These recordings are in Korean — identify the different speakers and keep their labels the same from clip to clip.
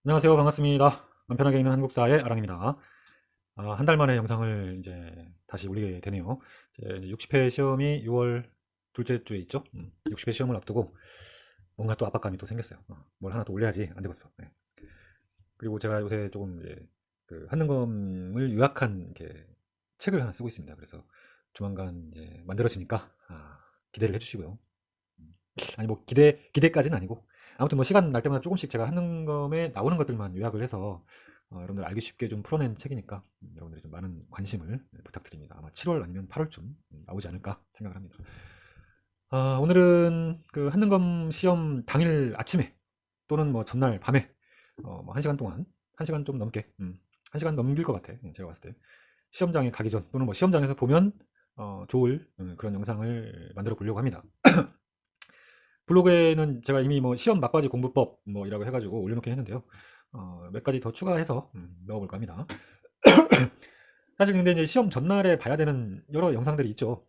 Speaker 1: 안녕하세요. 반갑습니다. 간편하게 읽는 한국사의 아랑입니다. 한 달 만에 영상을 이제 다시 올리게 되네요. 이제 60회 시험이 6월 둘째 주에 있죠. 60회 시험을 앞두고 뭔가 또 압박감이 또 생겼어요. 뭘 하나 또 올려야지 안 되겠어. 네. 그리고 제가 요새 조금 이제 그 한능검을 요약한 이렇게 책을 하나 쓰고 있습니다. 그래서 조만간 이제 만들어지니까 기대를 해주시고요. 아니 뭐 기대까지는 아니고 아무튼 뭐 시간 날 때마다 조금씩 제가 한능검에 나오는 것들만 요약을 해서 여러분들 알기 쉽게 좀 풀어낸 책이니까 여러분들이 좀 많은 관심을 부탁드립니다. 아마 7월 아니면 8월쯤 나오지 않을까 생각을 합니다. 오늘은 그 한능검 시험 당일 아침에 또는 뭐 전날 밤에 뭐 1시간 동안 1시간 좀 넘게 1시간 넘길 것 같아 제가 봤을 때 시험장에 가기 전 또는 뭐 시험장에서 보면 좋을 그런 영상을 만들어 보려고 합니다. 블로그에는 제가 이미 뭐 시험 막바지 공부법 뭐 이라고 해가지고 올려놓긴 했는데요. 몇 가지 더 추가해서 넣어볼까 합니다. 사실 근데 이제 시험 전날에 봐야 되는 여러 영상들이 있죠.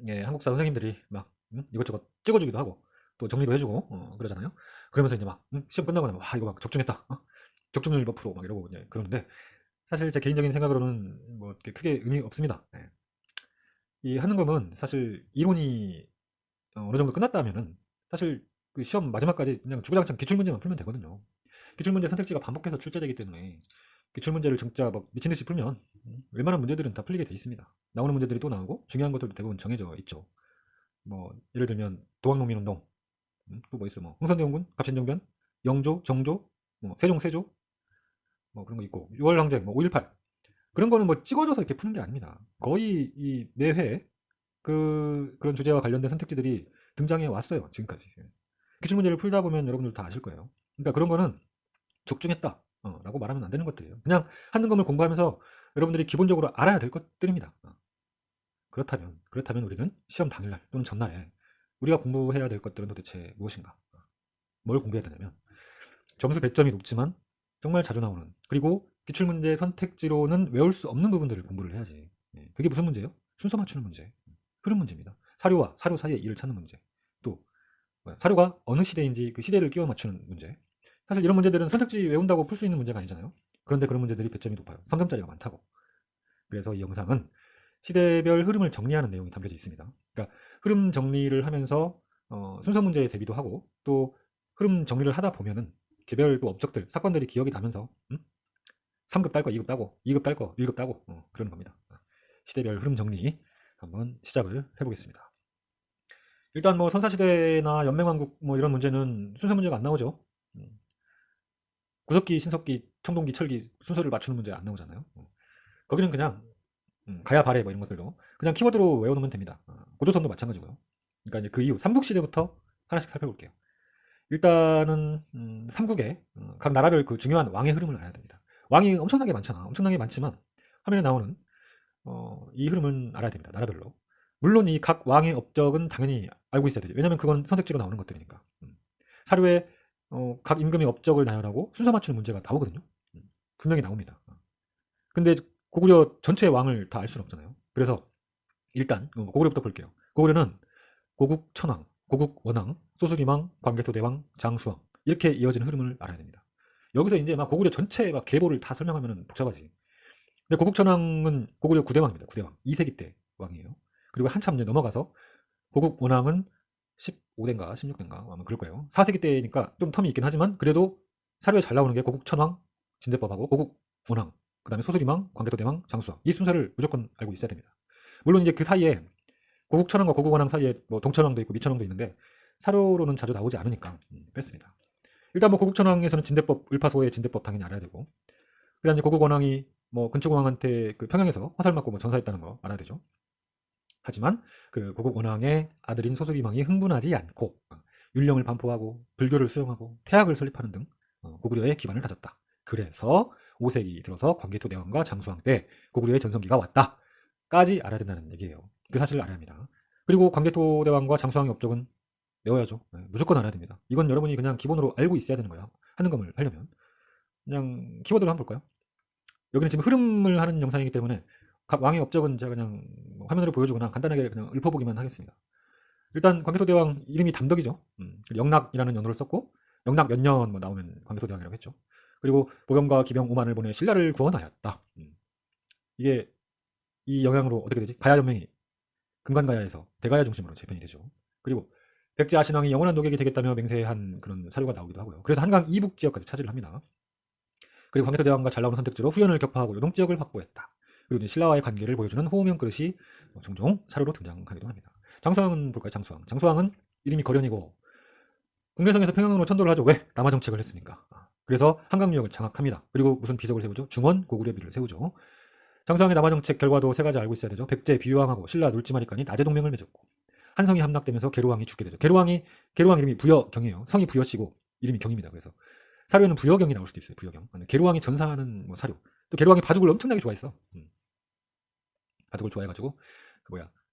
Speaker 1: 예, 한국사 선생님들이 막 이것저것 찍어주기도 하고 또 정리도 해주고 그러잖아요. 그러면서 이제 막 시험 끝나고 나면 와 이거 막 적중했다. 적중률 몇 프로 막 이러고 이제 그러는데 사실 제 개인적인 생각으로는 뭐 크게 의미 없습니다. 예. 이 하는 거면 사실 이론이 어느 정도 끝났다면은 사실 그 시험 마지막까지 그냥 주구장창 기출문제만 풀면 되거든요. 기출문제 선택지가 반복해서 출제되기 때문에 기출문제를 진짜 막 미친듯이 풀면 웬만한 문제들은 다 풀리게 돼 있습니다. 나오는 문제들이 또 나오고 중요한 것들도 대부분 정해져 있죠. 뭐 예를 들면 도항농민운동, 또 뭐 있어 뭐 흥선대원군, 갑신정변, 영조, 정조, 뭐 세종, 세조 뭐 그런 거 있고 6월 항쟁, 뭐 5.18 그런 거는 뭐 찍어줘서 이렇게 푸는 게 아닙니다. 거의 이 매회 그런 주제와 관련된 선택지들이 등장해 왔어요. 지금까지. 기출문제를 풀다 보면 여러분들 다 아실 거예요. 그러니까 그런 거는 적중했다 라고 말하면 안 되는 것들이에요. 그냥 하는 검을 공부하면서 여러분들이 기본적으로 알아야 될 것들입니다. 그렇다면 우리는 시험 당일날 또는 전날에 우리가 공부해야 될 것들은 도대체 무엇인가? 뭘 공부해야 되냐면 점수 100점이 높지만 정말 자주 나오는 그리고 기출문제 선택지로는 외울 수 없는 부분들을 공부를 해야지. 그게 무슨 문제예요? 순서 맞추는 문제, 흐름 문제입니다. 사료와 사료 사이의 일을 찾는 문제, 또 사료가 어느 시대인지 그 시대를 끼워 맞추는 문제. 사실 이런 문제들은 선택지 외운다고 풀 수 있는 문제가 아니잖아요. 그런데 그런 문제들이 배점이 높아요. 3점짜리가 많다고. 그래서 이 영상은 시대별 흐름을 정리하는 내용이 담겨져 있습니다. 그러니까 흐름 정리를 하면서 순서 문제에 대비도 하고 또 흐름 정리를 하다 보면은 개별 또 업적들, 사건들이 기억이 나면서 3급 딸 거 2급 따고 2급 딸 거 1급 따고 그러는 겁니다. 시대별 흐름 정리 한번 시작을 해보겠습니다. 일단 뭐 선사시대나 연맹왕국 뭐 이런 문제는 순서 문제가 안 나오죠. 구석기, 신석기, 청동기, 철기 순서를 맞추는 문제 안 나오잖아요. 거기는 그냥 가야 바래 뭐 이런 것들도 그냥 키워드로 외워놓으면 됩니다. 고조선도 마찬가지고요. 그러니까 이제 그 이후 삼국시대부터 하나씩 살펴볼게요. 일단은 삼국의 각 나라별 그 중요한 왕의 흐름을 알아야 됩니다. 왕이 엄청나게 많잖아. 엄청나게 많지만 화면에 나오는 이 흐름은 알아야 됩니다. 나라별로. 물론 이 각 왕의 업적은 당연히 알고 있어야 되죠. 왜냐면 그건 선택지로 나오는 것들이니까. 사료에 각 임금의 업적을 나열하고 순서 맞추는 문제가 나오거든요. 분명히 나옵니다. 근데 고구려 전체 왕을 다 알 수는 없잖아요. 그래서 일단 고구려부터 볼게요. 고구려는 고국 천왕, 고국 원왕, 소수리망, 광개토대왕, 장수왕 이렇게 이어지는 흐름을 알아야 됩니다. 여기서 이제 막 고구려 전체 막 계보를 다 설명하면 복잡하지. 근데 고국 천왕은 고구려 9대왕입니다. 9대왕. 2세기 때 왕이에요. 그리고 한참 이제 넘어가서 고국 원왕은 15대인가 16대인가 아마 그럴 거예요. 4세기 때니까 좀 텀이 있긴 하지만 그래도 사료에 잘 나오는 게 고국 천왕, 진대법하고 고국 원왕, 그 다음에 소수리망, 광개토대왕, 장수왕 이 순서를 무조건 알고 있어야 됩니다. 물론 이제 그 사이에 고국 천왕과 고국 원왕 사이에 뭐 동천왕도 있고 미천왕도 있는데 사료로는 자주 나오지 않으니까 뺐습니다. 일단 뭐 고국 천왕에서는 진대법, 을파소의 진대법 당연히 알아야 되고 그다음에 고국 원왕이 뭐 근초공왕한테 그 평양에서 화살 맞고 뭐 전사했다는 거 알아야 되죠. 하지만 그 고국 원왕의 아들인 소수리망이 흥분하지 않고 율령을 반포하고 불교를 수용하고 태학을 설립하는 등 고구려의 기반을 다졌다. 그래서 5세기 들어서 광개토대왕과 장수왕 때 고구려의 전성기가 왔다까지 알아야 된다는 얘기예요. 그 사실을 알아야 합니다. 그리고 광개토대왕과 장수왕의 업적은 외워야죠. 무조건 알아야 됩니다. 이건 여러분이 그냥 기본으로 알고 있어야 되는 거야. 하는 검을 하려면. 그냥 키워드를 한번 볼까요? 여기는 지금 흐름을 하는 영상이기 때문에 각 왕의 업적은 제가 그냥 화면으로 보여주거나 간단하게 그냥 읊어보기만 하겠습니다. 일단 광개토대왕 이름이 담덕이죠. 영락이라는 연호를 썼고 영락 몇 년 뭐 나오면 광개토대왕이라고 했죠. 그리고 보병과 기병 5만을 보내 신라를 구원하였다. 이게 이 영향으로 어떻게 되지? 가야 연맹이 금관가야에서 대가야 중심으로 재편이 되죠. 그리고 백제 아신왕이 영원한 노객이 되겠다며 맹세한 그런 사료가 나오기도 하고요. 그래서 한강 이북 지역까지 차지를 합니다. 그리고 광개토대왕과 잘 나오는 선택지로 후연을 격파하고 요동 지역을 확보했다. 그리고 신라와의 관계를 보여주는 호우명 그릇이 종종 사료로 등장하기도 합니다. 장수왕은 볼까요? 장수왕은 이름이 거련이고 국내성에서 평양으로 천도를 하죠. 왜? 남하 정책을 했으니까. 그래서 한강유역을 장악합니다. 그리고 무슨 비석을 세우죠? 중원 고구려 비를 세우죠. 장수왕의 남하 정책 결과도 세 가지 알고 있어야 되죠. 백제 비유왕하고 신라 놀지마리간이 낮에 동맹을 맺었고 한성이 함락되면서 계로왕이 죽게 되죠. 계로왕 이름이 부여경이에요. 성이 부여씨고 이름이 경입니다. 그래서 사료에는 부여경이 나올 수도 있어요. 부여경. 계로왕이 전사하는 뭐 사료. 또 계로왕이 바둑을 엄청나게 좋아했어. 바둑을 좋아해가지고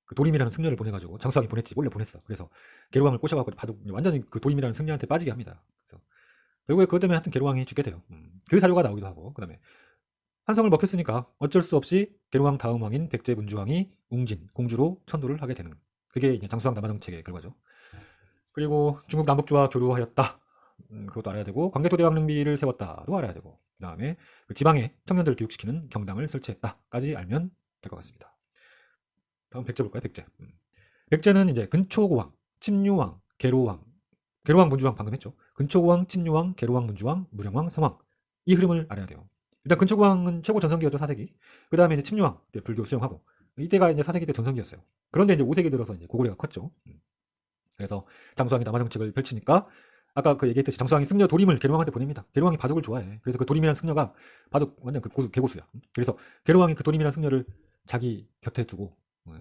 Speaker 1: 그 도림이라는 승려를 보내가지고 장수왕이 보냈지. 몰래 보냈어. 그래서 계로왕을 꼬셔갖고 바둑 완전히 그 도림이라는 승려한테 빠지게 합니다. 그래서 결국에 그것 때문에 하여튼 계로왕이 죽게 돼요. 그 사료가 나오기도 하고 그다음에 한성을 먹혔으니까 어쩔 수 없이 계로왕 다음 왕인 백제 문주왕이 웅진 공주로 천도를 하게 되는 그게 이제 장수왕 남하정책의 결과죠. 그리고 중국 남북주와 교류하였다. 그것도 알아야 되고 광개토대왕 능비를 세웠다도 알아야 되고 그 다음에 그 지방에 청년들을 교육시키는 경당을 설치했다까지 알면 될 것 같습니다. 다음 백제 볼까요? 백제는 이제 근초고왕, 침류왕, 계로왕 문주왕 방금 했죠. 근초고왕, 침류왕, 계로왕 문주왕, 무령왕, 성왕 이 흐름을 알아야 돼요. 일단 근초고왕은 최고 전성기였죠. 4세기. 그 다음에 이제 침류왕 때 불교 수용하고 이때가 이제 4세기 때 전성기였어요. 그런데 이제 5세기 들어서 이제 고구려가 컸죠. 그래서 장수왕이 남하 정책을 펼치니까 아까 그 얘기했듯이 장수왕이 승려 도림을 계로왕한테 보냅니다. 계로왕이 바둑을 좋아해. 그래서 그 도림이라는 승려가 바둑 완전 그 개고수야. 그래서 계로왕이 그 도림이라는 승려를 자기 곁에 두고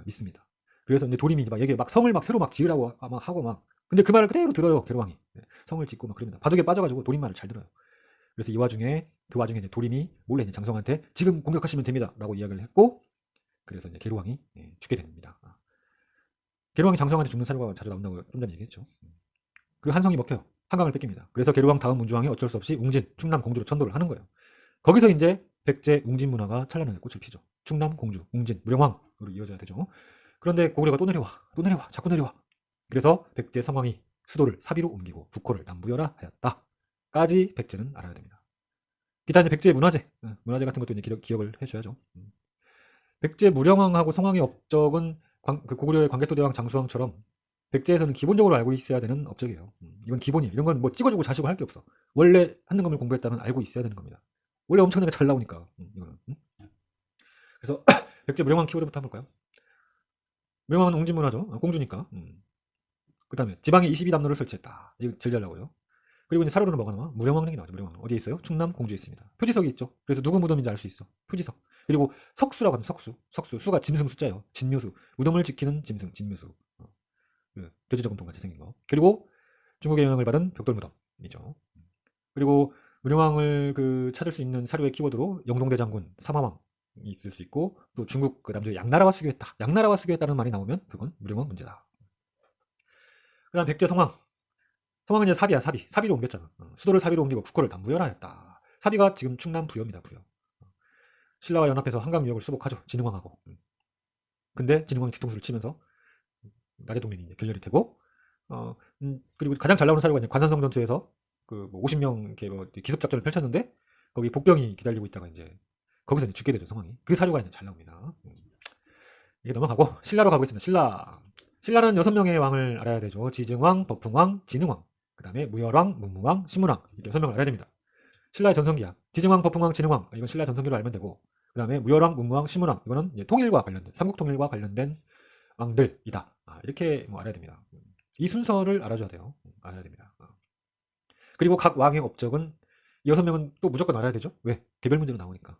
Speaker 1: 믿습니다. 그래서 이제 도림이 막 얘기 막 성을 막 새로 막 지으라고 막 하고 막 근데 그 말을 그대로 들어요. 계로왕이 성을 짓고 막 그럽니다. 바둑에 빠져가지고 도림 말을 잘 들어요. 그래서 그 와중에 이제 도림이 몰래 이제 장수왕한테 지금 공격하시면 됩니다라고 이야기를 했고 그래서 이제 계로왕이 죽게 됩니다. 계로왕이 장수왕한테 죽는 사료가 자주 나온다고 좀 전에 얘기했죠. 그리고 한성이 먹혀요. 한강을 뺏깁니다. 그래서 계로왕 다음 문주왕이 어쩔 수 없이 웅진, 충남 공주로 천도를 하는 거예요. 거기서 이제 백제 웅진 문화가 찬란하게 꽃을 피죠. 충남 공주, 웅진, 무령왕으로 이어져야 되죠. 그런데 고구려가 또 내려와, 자꾸 내려와. 그래서 백제 성왕이 수도를 사비로 옮기고 국호를 남부여라 하였다까지 백제는 알아야 됩니다. 기타 이제 백제 문화재 같은 것도 이제 기억을 해줘야죠. 백제 무령왕하고 성왕의 업적은 그 고구려의 광개토대왕 장수왕처럼 백제에서는 기본적으로 알고 있어야 되는 업적이에요. 이건 기본이에요. 이런 건 뭐 찍어주고 자시고 할 게 없어. 원래 한능검을 공부했다면 알고 있어야 되는 겁니다. 원래 엄청나게 잘 나오니까 이거는. 그래서 백제 무령왕 키워드부터 한번 볼까요? 무령왕은 웅진문화죠. 공주니까. 그 다음에 지방에 22담로를 설치했다. 이거 제일 잘 나오고요. 그리고 이제 사료로는 뭐가 나와? 무령왕릉이 나오죠. 무령왕릉. 어디에 있어요? 충남 공주에 있습니다. 표지석이 있죠. 그래서 누구 무덤인지 알 수 있어. 표지석. 그리고 석수라고 하면 석수. 수가 짐승 숫자예요. 진묘수. 무덤을 지키는 짐승, 진묘수. 돼지저금통 같이 생긴 거. 그리고 중국의 영향을 받은 벽돌 무덤이죠. 그리고 무령왕을 찾을 수 있는 사료의 키워드로 영동대장군, 사마왕이 있을 수 있고 또 중국 그 남쪽에 양나라와 수교했다. 양나라와 수교했다는 말이 나오면 그건 무령왕 문제다. 그다음 백제 성왕. 성왕은 이제 사비야, 사비로 옮겼잖아. 수도를 사비로 옮기고 국호를 남부여라 했다. 사비가 지금 충남 부여입니다. 부여. 신라와 연합해서 한강 유역을 수복하죠. 진흥왕하고. 근데 진흥왕이 뒤통수를 치면서 낮의 동맹이 이제 결렬이 되고 그리고 가장 잘 나오는 사료가 이제 관산성 전투에서 그 50명 이렇게 기습 작전을 펼쳤는데 거기 복병이 기다리고 있다가 이제 거기서 이제 죽게 되죠. 상황이. 그 사료가 이제 잘 나옵니다. 이게 넘어가고 신라로 가보겠습니다. 신라는 6명의 왕을 알아야 되죠. 지증왕, 법흥왕, 진흥왕, 그 다음에 무열왕, 문무왕, 신문왕 이렇게 6명을 알아야 됩니다. 신라의 전성기야. 지증왕, 법흥왕, 진흥왕 이건 신라의 전성기로 알면 되고 그 다음에 무열왕, 문무왕, 신문왕 이거는 이제 통일과 관련된 삼국 통일과 관련된 왕들이다. 이렇게 알아야 됩니다. 이 순서를 알아줘야 돼요. 알아야 됩니다. 그리고 각 왕의 업적은 6명은 또 무조건 알아야 되죠. 왜? 개별 문제로 나오니까.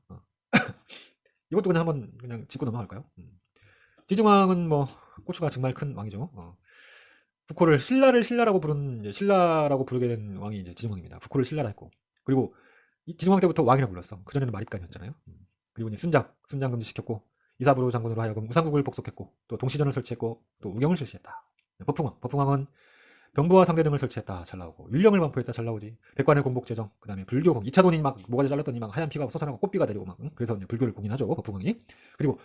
Speaker 1: 이것도 그냥 한번 그냥 짚고 넘어갈까요? 지증왕은 뭐 고추가 정말 큰 왕이죠. 국호를 신라라고 부르게 된 왕이 이제 지증왕입니다. 국호를 신라라 했고 그리고 이 지증왕 때부터 왕이라고 불렀어. 그 전에는 마립간이었잖아요. 그리고 이제 순장 금지시켰고 이사부로 장군으로 하여금 우상국을 복속했고 또 동시전을 설치했고 또 우경을 실시했다. 법흥왕은 병부와 상대 등을 설치했다. 잘 나오고 율령을 반포했다. 잘 나오지. 백관의 공복제정 그 다음에 불교공 2차 돈이 막 모가지 잘랐더니 막 하얀 피가 솟아나고 꽃비가 내리고 막 그래서 이제 불교를 공인하죠. 법흥왕이. 그리고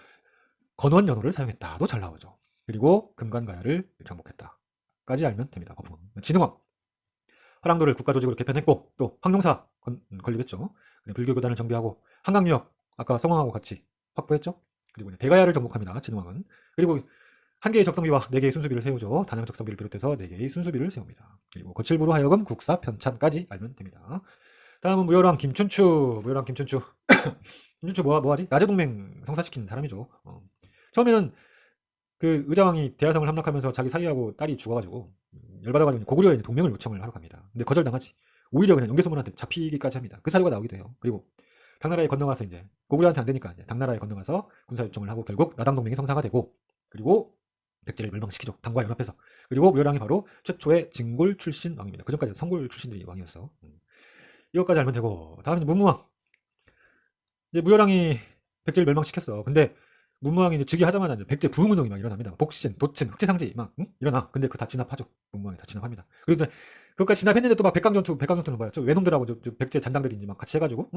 Speaker 1: 건원연호를 사용했다도 잘 나오죠. 그리고 금관가야를 장복했다. 까지 알면 됩니다. 법흥왕. 진흥왕 화랑도를 국가조직으로 개편했고 또 황룡사 건립했죠. 불교 교단을 정비하고 한강유역 아까 성왕하고 같이 확보했죠. 그리고 대가야를 정복합니다. 진흥왕은. 그리고 한 개의 적성비와 4개의 순수비를 세우죠. 단양 적성비를 비롯해서 4개의 순수비를 세웁니다. 그리고 거칠부로 하여금 국사 편찬까지 알면 됩니다. 다음은 무열왕 김춘추. 무열왕 김춘추. 김춘추 뭐하지? 나제동맹 성사시킨 사람이죠. 처음에는 그 의자왕이 대하성을 함락하면서 자기 사위하고 딸이 죽어가지고 열받아가지고 고구려에 동맹을 요청을 하러 갑니다. 근데 거절당하지. 오히려 그냥 영계소문한테 잡히기까지 합니다. 그 사료가 나오기도 해요. 그리고 당나라에 건너가서 이제 고구려한테 안 되니까 이제 당나라에 건너가서 군사 요청을 하고 결국 나당 동맹이 성사가 되고 그리고 백제를 멸망시키죠. 당과 연합해서. 그리고 무열왕이 바로 최초의 진골 출신 왕입니다. 그전까지 성골 출신들이 왕이었어. 이것까지 알면 되고 다음은 문무왕. 이제 무열왕이 백제를 멸망시켰어. 근데 문무왕이 이제 즉위하자마자 이제 백제 부흥운동이 막 일어납니다. 복신, 도친, 흑제상지 막 일어나. 근데 그거 다 진압하죠. 문무왕이 다 진압합니다. 그리고 그것까지 진압했는데 또 막 백강전투는 뭐야? 외놈들하고 저 백제 잔당들이 이제 막 같이 해가지고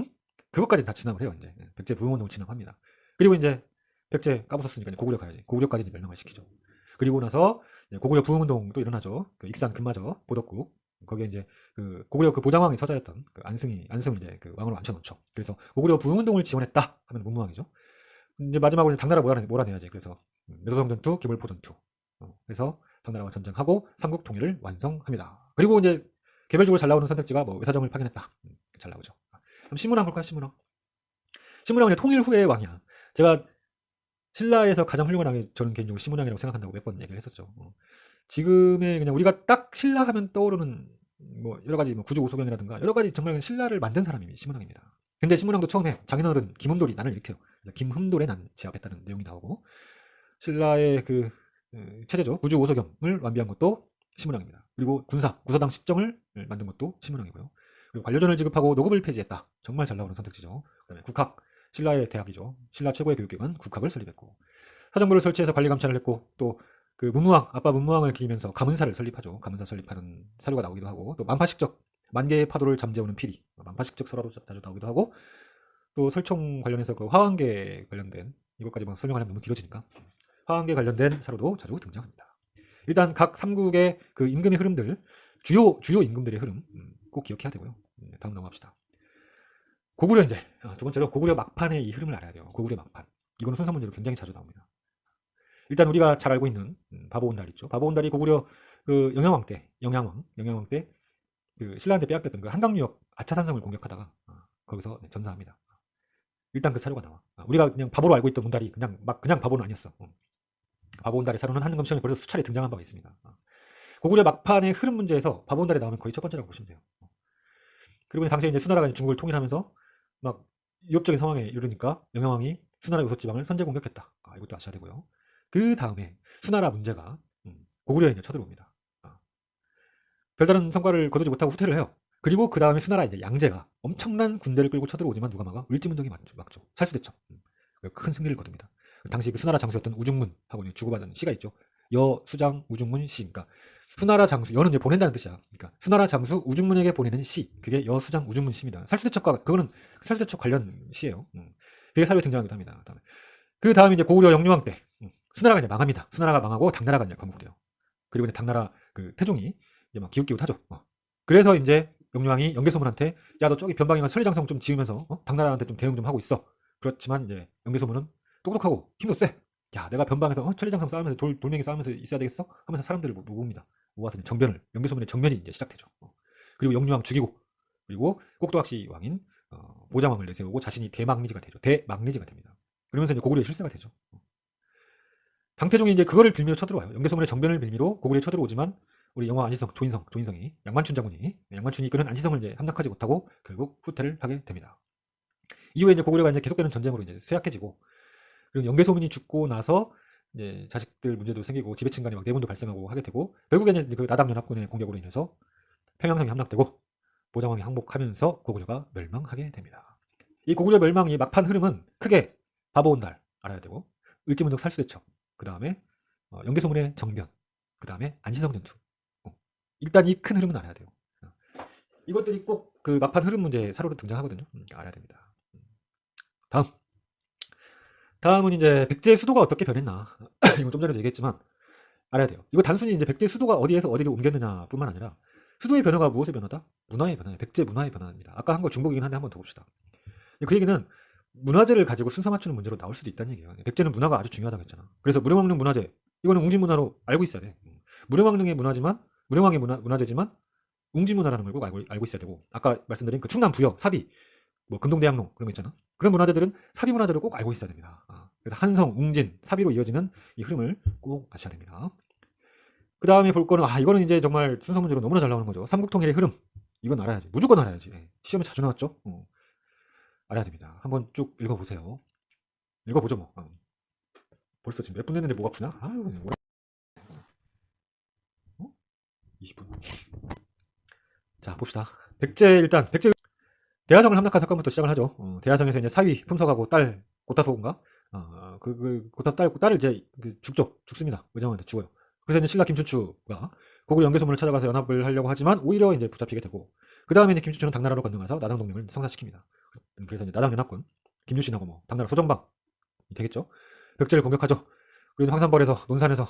Speaker 1: 그것까지 다 진압을 해요. 이제 백제 부흥운동을 진압합니다. 그리고 이제 백제 까부섰으니까 이제 고구려 가야지. 고구려까지 이제 멸망을 시키죠. 그리고 나서 고구려 부흥운동도 일어나죠. 그 익산 금마저 보덕국 거기에 이제 그 고구려 그 보장왕이 서자였던 그 안승을 이제 그 왕으로 앉혀놓죠. 그래서 고구려 부흥운동을 지원했다 하면 문무왕이죠. 이제 마지막으로 당나라 몰아내야지. 그래서 매도성 전투, 기물포 전투. 그래서 당나라와 전쟁하고 삼국 통일을 완성합니다. 그리고 이제 개별적으로 잘 나오는 선택지가 뭐 외사정을 파견했다. 잘 나오죠. 그럼 신문왕 볼까요? 신문왕. 신문왕은 통일 후의 왕이야. 제가 신라에서 가장 훌륭한 왕이 저는 개인적으로 신문왕이라고 생각한다고 몇 번 얘기를 했었죠. 지금의 그냥 우리가 딱 신라 하면 떠오르는 뭐 여러 가지 뭐 구조오소견이라든가 여러 가지 정말 신라를 만든 사람이 신문왕입니다. 근데 신문왕도 처음에 장인어른 김흠돌이 난을 일으켜요. 그래서 김흠돌의 난 제압했다는 내용이 나오고 신라의 그 체제죠. 구주오소경을 완비한 것도 신문왕입니다. 그리고 구서당 10정을 만든 것도 신문왕이고요. 그리고 관료전을 지급하고 노급을 폐지했다. 정말 잘 나오는 선택지죠. 그다음에 국학, 신라의 대학이죠. 신라 최고의 교육기관 국학을 설립했고 사정부를 설치해서 관리 감찰을 했고 또 그 문무왕, 아빠 문무왕을 기리면서 가문사를 설립하죠. 가문사 설립하는 사료가 나오기도 하고 또 만파식적, 만개의 파도를 잠재우는 피리, 만파식적 설화도 자주 나오기도 하고 또 설총 관련해서 그 화왕계 관련된 이것까지 막 설명하려면 너무 길어지니까 화왕계 관련된 사료도 자주 등장합니다. 일단 각 삼국의 그 임금의 흐름들, 주요 임금들의 흐름 꼭 기억해야 되고요. 다음 넘어갑시다. 고구려 이제 두 번째로 고구려 막판의 이 흐름을 알아야 돼요. 고구려 막판. 이거는 순서 문제로 굉장히 자주 나옵니다. 일단 우리가 잘 알고 있는 바보온달 있죠. 바보온달이 고구려 그 영양왕 때 그 신라한테 빼앗겼던 그 한강유역 아차산성을 공격하다가 거기서 전사합니다. 일단 그 사료가 나와. 우리가 그냥 바보로 알고 있던 온달이 그냥 바보는 아니었어. 바보온달의 사료는 한강 시험에 벌써 수차례 등장한 바가 있습니다. 고구려 막판의 흐름 문제에서 바보온달이 나오면 거의 첫 번째라고 보시면 돼요. 그리고 당시에 이제 수나라가 중국을 통일하면서 막 위협적인 상황에 이르니까 영양왕이 수나라 요소 지방을 선제 공격했다. 이것도 아셔야 되고요. 그 다음에 수나라 문제가 고구려에 이제 쳐들어옵니다. 별다른 성과를 거두지 못하고 후퇴를 해요. 그리고 그 다음에 수나라 이제 양제가 엄청난 군대를 끌고 쳐들어오지만 누가 막아? 을지문덕이 막죠. 살수대첩. 큰 승리를 거둡니다. 당시 그 수나라 장수였던 우중문하고 주고받은 시가 있죠. 여, 수장, 우중문, 시. 그러니까 수나라 장수, 여는 이제 보낸다는 뜻이야. 그러니까 수나라 장수 우중문에게 보내는 시. 그게 여, 수장, 우중문 시입니다. 살수대첩과 그거는 살수대첩 관련 시예요. 그게 사료에 등장하기도 합니다. 그 다음에 이제 고구려 영유왕 때 수나라가 이제 망합니다. 수나라가 망하고 당나라가 이제 건국돼요. 그리고 이제 당나라 그 태종이 이제 막 기웃기웃하죠. 그래서 이제 영유왕이 연개소문한테 야 너 저기 변방에 가서 천리장성 좀 지으면서 당나라한테 좀 대응 좀 하고 있어. 그렇지만 이제 연개소문은 똑똑하고 힘도 세. 야 내가 변방에서 천리장성 쌓으면서 돌멩이 쌓으면서 있어야 되겠어? 하면서 사람들을 모읍니다. 모아서 정변을 연개소문의 정변이 이제 시작되죠. 그리고 영유왕 죽이고 그리고 꼭두각시 왕인 보장왕을 내세우고 자신이 대망리지가 되죠. 대망리지가 됩니다. 그러면서 이제 고구려의 실세가 되죠. 당태종이 이제 그거를 빌미로 쳐들어와요. 연개소문의 정변을 빌미로 고구려에 쳐들어오지만 우리 영화 안시성, 조인성이 양만춘 장군이 이끄는 안시성을 이제 함락하지 못하고 결국 후퇴를 하게 됩니다. 이후에 이제 고구려가 이제 계속되는 전쟁으로 이제 쇠약해지고 그리고 연개소문이 죽고 나서 이제 자식들 문제도 생기고 지배층 간에 막 내분도 발생하고 하게 되고 결국에는 그 나당연합군의 공격으로 인해서 평양성이 함락되고 보장왕이 항복하면서 고구려가 멸망하게 됩니다. 이 고구려 멸망의 막판 흐름은 크게 바보온달 알아야 되고 을지문덕 살수대첩 그 다음에 연개소문의 정변 그 다음에 안시성 전투 일단 이 큰 흐름은 알아야 돼요. 이것들이 꼭 그 막판 흐름 문제 사료로 등장하거든요. 알아야 됩니다. 다음은 이제 백제의 수도가 어떻게 변했나 이건 좀 전에도 얘기했지만 알아야 돼요. 이거 단순히 이제 백제의 수도가 어디에서 어디로 옮겼느냐 뿐만 아니라 수도의 변화가 무엇의 변화다? 문화의 변화예요. 백제 문화의 변화입니다. 아까 한 거 중복이긴 한데 한번 더 봅시다. 그 얘기는 문화재를 가지고 순서 맞추는 문제로 나올 수도 있다는 얘기예요. 백제는 문화가 아주 중요하다고 했잖아. 그래서 무령왕릉 문화재, 이거는 웅진 문화로 알고 있어야 돼. 무령왕릉의 문화지만, 무령왕의 문화재지만 웅진 문화라는 걸 꼭 알고 있어야 되고, 아까 말씀드린 그 충남 부여, 사비, 뭐 금동대학로 그런 거 있잖아. 그런 문화재들은 사비 문화재를 꼭 알고 있어야 됩니다. 그래서 한성, 웅진, 사비로 이어지는 이 흐름을 꼭 아셔야 됩니다. 그 다음에 볼 거는, 이거는 이제 정말 순서 문제로 너무나 잘 나오는 거죠. 삼국통일의 흐름. 이건 알아야지. 무조건 알아야지. 시험에 자주 나왔죠. 알아야 됩니다. 한번 쭉 읽어보세요. 읽어보죠 뭐. 벌써 지금 몇 분 됐는데 뭐가 아프나? 아유, 뭐라. 20분. 자, 봅시다. 일단 백제 대하성을 함락한 사건부터 시작을 하죠. 대하성에서 이제 사위 품석하고 딸 고타소인가? 딸을 이제 죽습니다. 의정한테 죽어요. 그래서 이제 신라 김춘추가 고구려 연개소문을 찾아가서 연합을 하려고 하지만 오히려 이제 붙잡히게 되고, 그 다음에 이제 김춘추는 당나라로 건너가서 나당 동맹을 성사시킵니다. 그래서 이제 나당 연합군 김유신하고 뭐 당나라 소정방이 되겠죠. 백제를 공격하죠. 그리고 황산벌에서 논산에서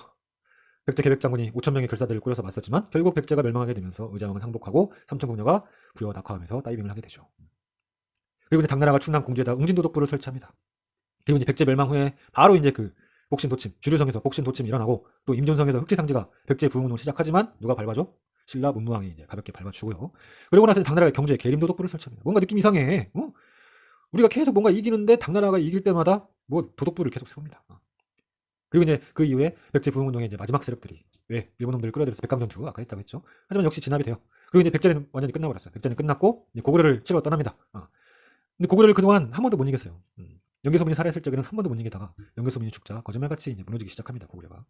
Speaker 1: 백제 계백 장군이 5,000명의 결사들을 꾸려서 맞섰지만 결국 백제가 멸망하게 되면서 의자왕은 항복하고 삼천궁녀가 부여와 낙화하면서 따이빙을 하게 되죠. 그리고 이제 당나라가 충남 공주에다 웅진도독부를 설치합니다. 그리고 이제 백제 멸망 후에 바로 이제 그 복신도침, 주류성에서 복신도침이 일어나고, 또 임존성에서 흑지상지가 백제 부흥운동을 시작하지만 누가 밟아줘? 신라 문무왕이 이제 가볍게 밟아주고요. 그리고 나서 당나라가 경주에 계림도독부를 설치합니다. 뭔가 느낌 이상해. 우리가 계속 뭔가 이기는데 당나라가 이길 때마다 뭐 도독부를 계속 세웁니다. 그리고 이제 그 이후에 백제 부흥운동의 이제 마지막 세력들이 왜 일본 놈들을 끌어들여서 백감전투 아까 했다고 했죠. 하지만 역시 진압이 돼요. 그리고 이제 백제는 완전히 끝나버렸어요. 백제는 끝났고 이제 고구려를 치러 떠납니다. 근데 고구려를 그동안 한 번도 못 이겼어요. 연개소문이 살아있을 적에는 한 번도 못 이기다가 연개소문이 죽자 거짓말같이 이제 무너지기 시작합니다. 고구려가.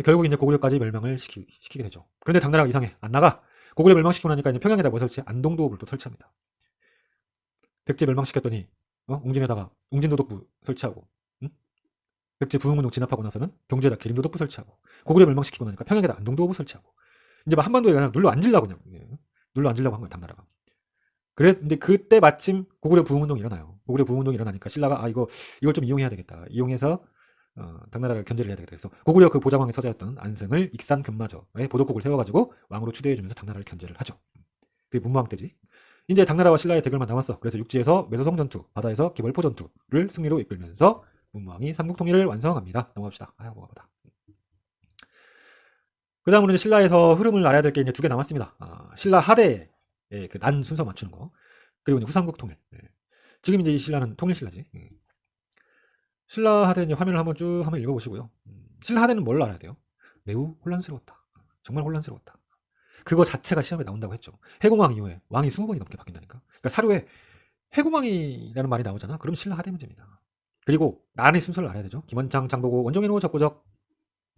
Speaker 1: 결국 이제 고구려까지 멸망을 시키게 되죠. 그런데 당나라가 이상해. 안 나가. 고구려 멸망시키고 나니까 이제 평양에다 뭐 설치? 안동도읍을 또 설치합니다. 백제 멸망시켰더니 웅진에다가 웅진도독부 설치하고, 백제 부흥운동 진압하고 나서는 경주에다 계림도독부 설치하고, 고구려 멸망시키고 나니까 평양에다 안동도읍을 설치하고, 이제 막 한반도에 그냥 눌러 앉으려고 그냥 눌러 앉으려고 한 거예요. 당나라가. 근데 그때 마침 고구려 부흥운동이 일어나요. 고구려 부흥운동이 일어나니까 신라가 이걸 좀 이용해야 되겠다. 이용해서 당나라가 견제를 해야 되겠다. 그래서 고구려 그 보좌왕의 서자였던 안승을 익산 금마저의 보독국을 세워가지고 왕으로 추대해주면서 당나라를 견제를 하죠. 그게 문무왕 때지. 이제 당나라와 신라의 대결만 남았어. 그래서 육지에서 매소성 전투, 바다에서 기벌포 전투를 승리로 이끌면서 문무왕이 삼국통일을 완성합니다. 넘어갑시다. 뭐가 보다. 그 다음으로 이제 신라에서 흐름을 알아야 될 게 이제 2개 남았습니다. 신라 하대의 그 난 순서 맞추는 거. 그리고 이제 후삼국 통일. 지금 이제 이 신라는 통일신라지. 신라 하대 이제 화면을 한번 읽어보시고요. 신라 하대는 뭘 알아야 돼요? 매우 혼란스러웠다. 정말 혼란스러웠다. 그거 자체가 시험에 나온다고 했죠. 해공왕 이후에 왕이 20번이 넘게 바뀐다니까. 그러니까 사료에 해공왕이라는 말이 나오잖아. 그럼 신라 하대 문제입니다. 그리고 난의 순서를 알아야 되죠. 김원창, 장보고, 원종현호, 적고적.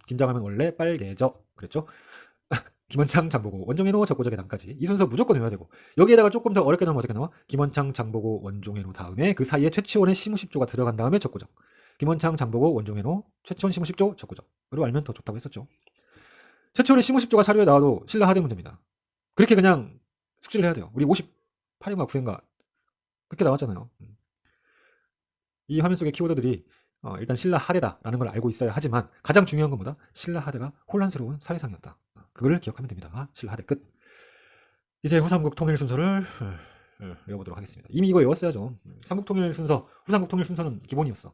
Speaker 1: 김장하면 원래 빨개져. 그랬죠. 김원창, 장보고, 원종현호, 적고적의 난까지 이 순서 무조건 외워야 되고, 여기에다가 조금 더 어렵게 나오면 어떻게 나와? 김원창, 장보고, 원종현호 다음에 그 사이에 최치원의 시무십조가 들어간 다음에 적고적. 김원창, 장보고, 원종현호, 최치원, 시무십조, 적고적. 그리고 알면 더 좋다고 했었죠. 최치원의 시무십조가 사료에 나와도 신라 하대 문제입니다. 그렇게 그냥 숙지를 해야 돼요. 우리 58인가 9인가 그렇게 나왔잖아요. 이 화면 속의 키워드들이 일단 신라 하대다라는 걸 알고 있어야 하지만, 가장 중요한 건 뭐다? 신라 하대가 혼란스러운 사회상이었다. 그거를 기억하면 됩니다. 신라 하대 끝. 이제 후삼국 통일 순서를 외워보도록 하겠습니다. 이미 이거 외웠어야죠. 삼국 통일 순서, 후삼국 통일 순서는 기본이었어.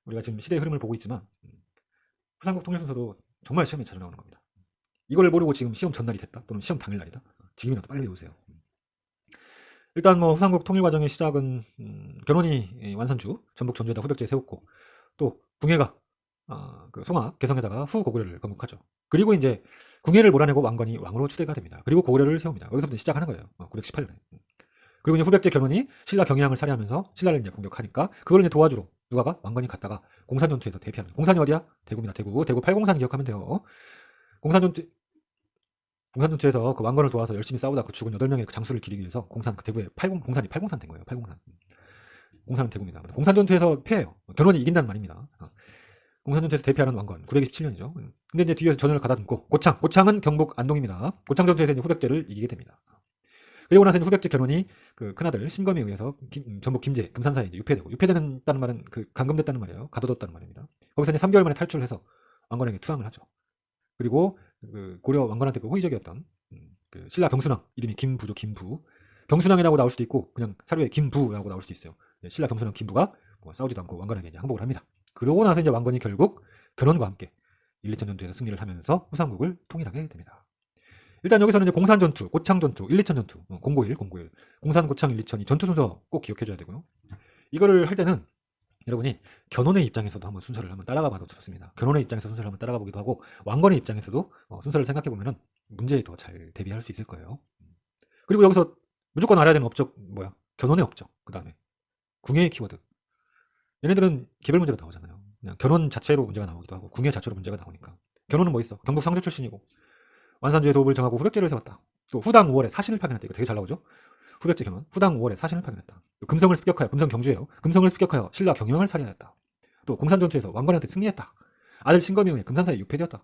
Speaker 1: 우리가 지금 시대의 흐름을 보고 있지만 후삼국 통일 순서도 정말 시험에 자주 나오는 겁니다. 이걸 모르고 지금 시험 전날이 됐다, 또는 시험 당일날이다, 지금이라도 빨리 외우세요. 일단 뭐 후삼국 통일 과정의 시작은 견훤이 완산주 전북 전주에다 후백제에 세웠고, 또 궁예가 그 송악 개성에다가 후 고구려를 건국하죠. 그리고 이제 궁예를 몰아내고 왕건이 왕으로 추대가 됩니다. 그리고 고구려를 세웁니다. 여기서부터 시작하는 거예요. 918년에. 그리고 이제 후백제 견훤이 신라 경양을 살해하면서 신라를 이제 공격하니까 그걸 이제 도와주러 누가가? 왕건이 갔다가 공산전투에서 대피합니다. 공산이 어디야? 대구입니다. 대구 팔공산 기억하면 돼요. 공산전투에서 그 왕건을 도와서 열심히 싸우다 그 죽은 8명의 그 장수를 기리기 위해서 대구에 공산이 팔공산 된 거예요. 팔공산. 공산은 대구입니다. 공산전투에서 패해요. 견훤이 이긴다는 말입니다. 공산전투에서 대피하는 왕건 927년이죠. 근데 이제 뒤에서 전열을 가다듬고 고창은 경북 안동입니다. 고창 전투에서 이제 후백제를 이기게 됩니다. 그리고 나서 이제 후백제 견훤이 그 큰아들 신검에 의해서 전북 김제 금산사에 이제 유폐되는 말은 그 감금됐다는 말이에요. 가둬뒀다는 말입니다. 거기서 이제 3개월 만에 탈출을 해서 왕건에게 투항을 하죠. 그리고 그 고려 왕건한테 그 호의적이었던 그 신라 경순왕 이름이 김부죠. 김부. 경순왕이라고 나올 수도 있고 그냥 사료에 김부라고 나올 수도 있어요. 신라 경순왕 김부가 뭐 싸우지도 않고 왕건에게 이제 항복을 합니다. 그러고 나서 이제 왕건이 결국 견훤과 함께 1, 2천 전투에서 승리를 하면서 후삼국을 통일하게 됩니다. 일단 여기서는 이제 공산 전투, 고창 전투, 1, 2천 전투, 091, 091, 공산, 고창, 1, 2천 이 전투 순서 꼭 기억해줘야 되고요. 이거를 할 때는 여러분이 견훤의 입장에서도 한번 순서를 한번 따라가 봐도 좋습니다. 견훤의 입장에서 순서를 한번 따라가 보기도 하고 왕건의 입장에서도 순서를 생각해 보면은 문제에 더 잘 대비할 수 있을 거예요. 그리고 여기서 무조건 알아야 되는 업적 뭐야? 견훤의 업적. 그 다음에 궁예의 키워드. 얘네들은 개별 문제가 나오잖아요. 그냥 견훤 자체로 문제가 나오기도 하고 궁예 자체로 문제가 나오니까. 견훤은 뭐 있어? 경북 상주 출신이고 완산주의 도읍을 정하고 후백제를 세웠다. 또 후당 5월에 사신을 파견했다. 이거 되게 잘 나오죠? 후백제 견훤. 후당 5월에 사신을 파견했다. 금성을 습격하여 금성 경주예요. 금성을 습격하여 신라 경영을 살해하였다. 또 공산 전투에서 왕건한테 승리했다. 아들 신검에 의해 금산사에 유폐되었다.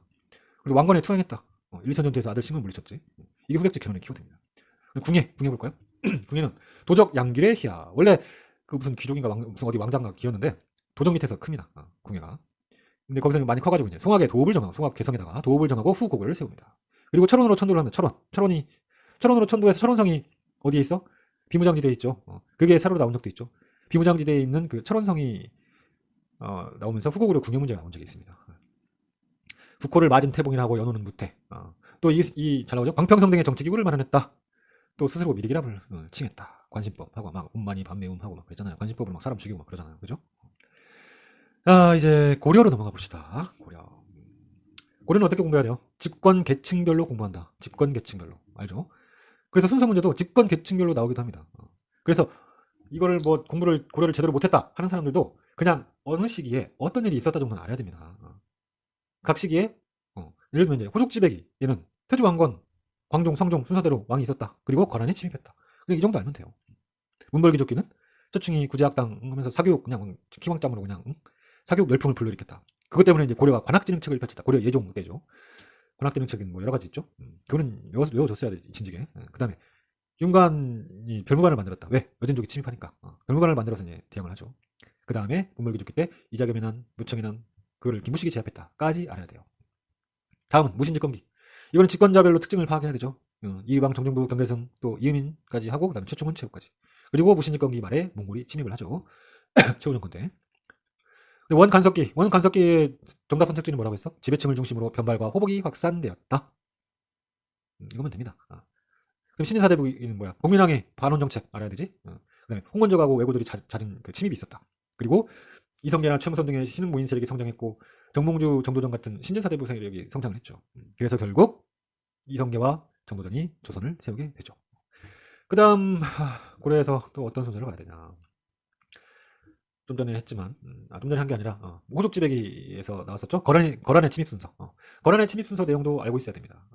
Speaker 1: 그리고 왕건에 투항했다. 1, 2천 전투에서 아들 신검을 물리쳤지. 이게 후백제 견훤의 키워드입니다. 궁예 볼까요? 궁예는 도적 양길의 희야. 원래 그 무슨 귀족인가 무슨 어디 왕장가 기였는데 도적 밑에서 큽니다. 궁예가. 근데 거기서 많이 커가지고 이제 송악의 도읍을 정하고 송악 개성에다가 도읍을 정하고 후곡을 세웁니다. 그리고 철원으로 천도를 하면 철원으로 천도해서 철원성이 어디에 있어? 비무장지대에 있죠. 그게 사료로 나온 적도 있죠. 비무장지대에 있는 그 철원성이 나오면서 후곡으로 궁예 문제가 나온 적이 있습니다. 국호를 맞은 태봉이라고 연호는 무태. 또 잘 나오죠. 광평성 등의 정치기구를 마련했다. 또 스스로 미리기랍을 칭했다. 관심법하고 막 운만이 반매움하고 막 그랬잖아요. 관심법으로 막 사람 죽이고 막 그러잖아요. 그죠? 이제 고려로 넘어가 봅시다. 고려는 어떻게 공부해야 돼요? 집권 계층별로 공부한다. 집권 계층별로. 알죠? 그래서 순서 문제도 집권 계층별로 나오기도 합니다. 그래서 이거를 뭐 고려를 제대로 못했다 하는 사람들도 그냥 어느 시기에 어떤 일이 있었다 정도는 알아야 됩니다. 각 시기에 예를 들면 이제 호족지배기 얘는 태조 왕건 광종 성종 순서대로 왕이 있었다. 그리고 거란이 침입했다. 그냥 이 정도 알면 돼요. 문벌귀족기는 저층이 구제학당 하면서 사교육 그냥 키왕짱으로 그냥 사교육 열풍을 불러일으켰다. 그것 때문에 이제 고려가 관학진흥책을 펼쳤다. 고려 예종 때죠. 관학진흥책은 뭐 여러 가지 있죠. 그거는 외워줬어야 돼 진지게. 그 다음에 윤관이 별무관을 만들었다. 왜? 여진족이 침입하니까. 별무관을 만들어서 이제 대응을 하죠. 그 다음에 문벌귀족기 때 이자겸의 난, 묘청의 난 그거를 김무식이 제압했다까지 알아야 돼요. 다음은 무신집권기. 이거는 집권자별로 특징을 파악해야 되죠. 이의방, 정중부, 경대성, 또 이의민까지 하고 그다음에 최충원, 최후까지. 그리고 무신집권기 말에 몽골이 침입을 하죠. 최후 정권 때. 원간섭기의 정답 선택지는 뭐라고 했어? 지배층을 중심으로 변발과 호복이 확산되었다. 이거면 됩니다. 그럼 신인사대부는 뭐야? 국민왕의 반원정책 알아야 되지? 그다음에 홍건적하고 왜구들이 잦은 그 침입이 있었다. 그리고 이성계나 최무선 등의 신흥무인 세력이 성장했고 정몽주, 정도전 같은 신진사대부 세력이 성장을 했죠. 그래서 결국 이성계와 정도전이 조선을 세우게 되죠. 그 다음 고려에서 또 어떤 순서를 봐야 되냐. 좀 전에 했지만 좀 전에 한 게 아니라 호족지배기에서 나왔었죠. 거란의 침입 순서. 거란의 침입 순서 내용도 알고 있어야 됩니다.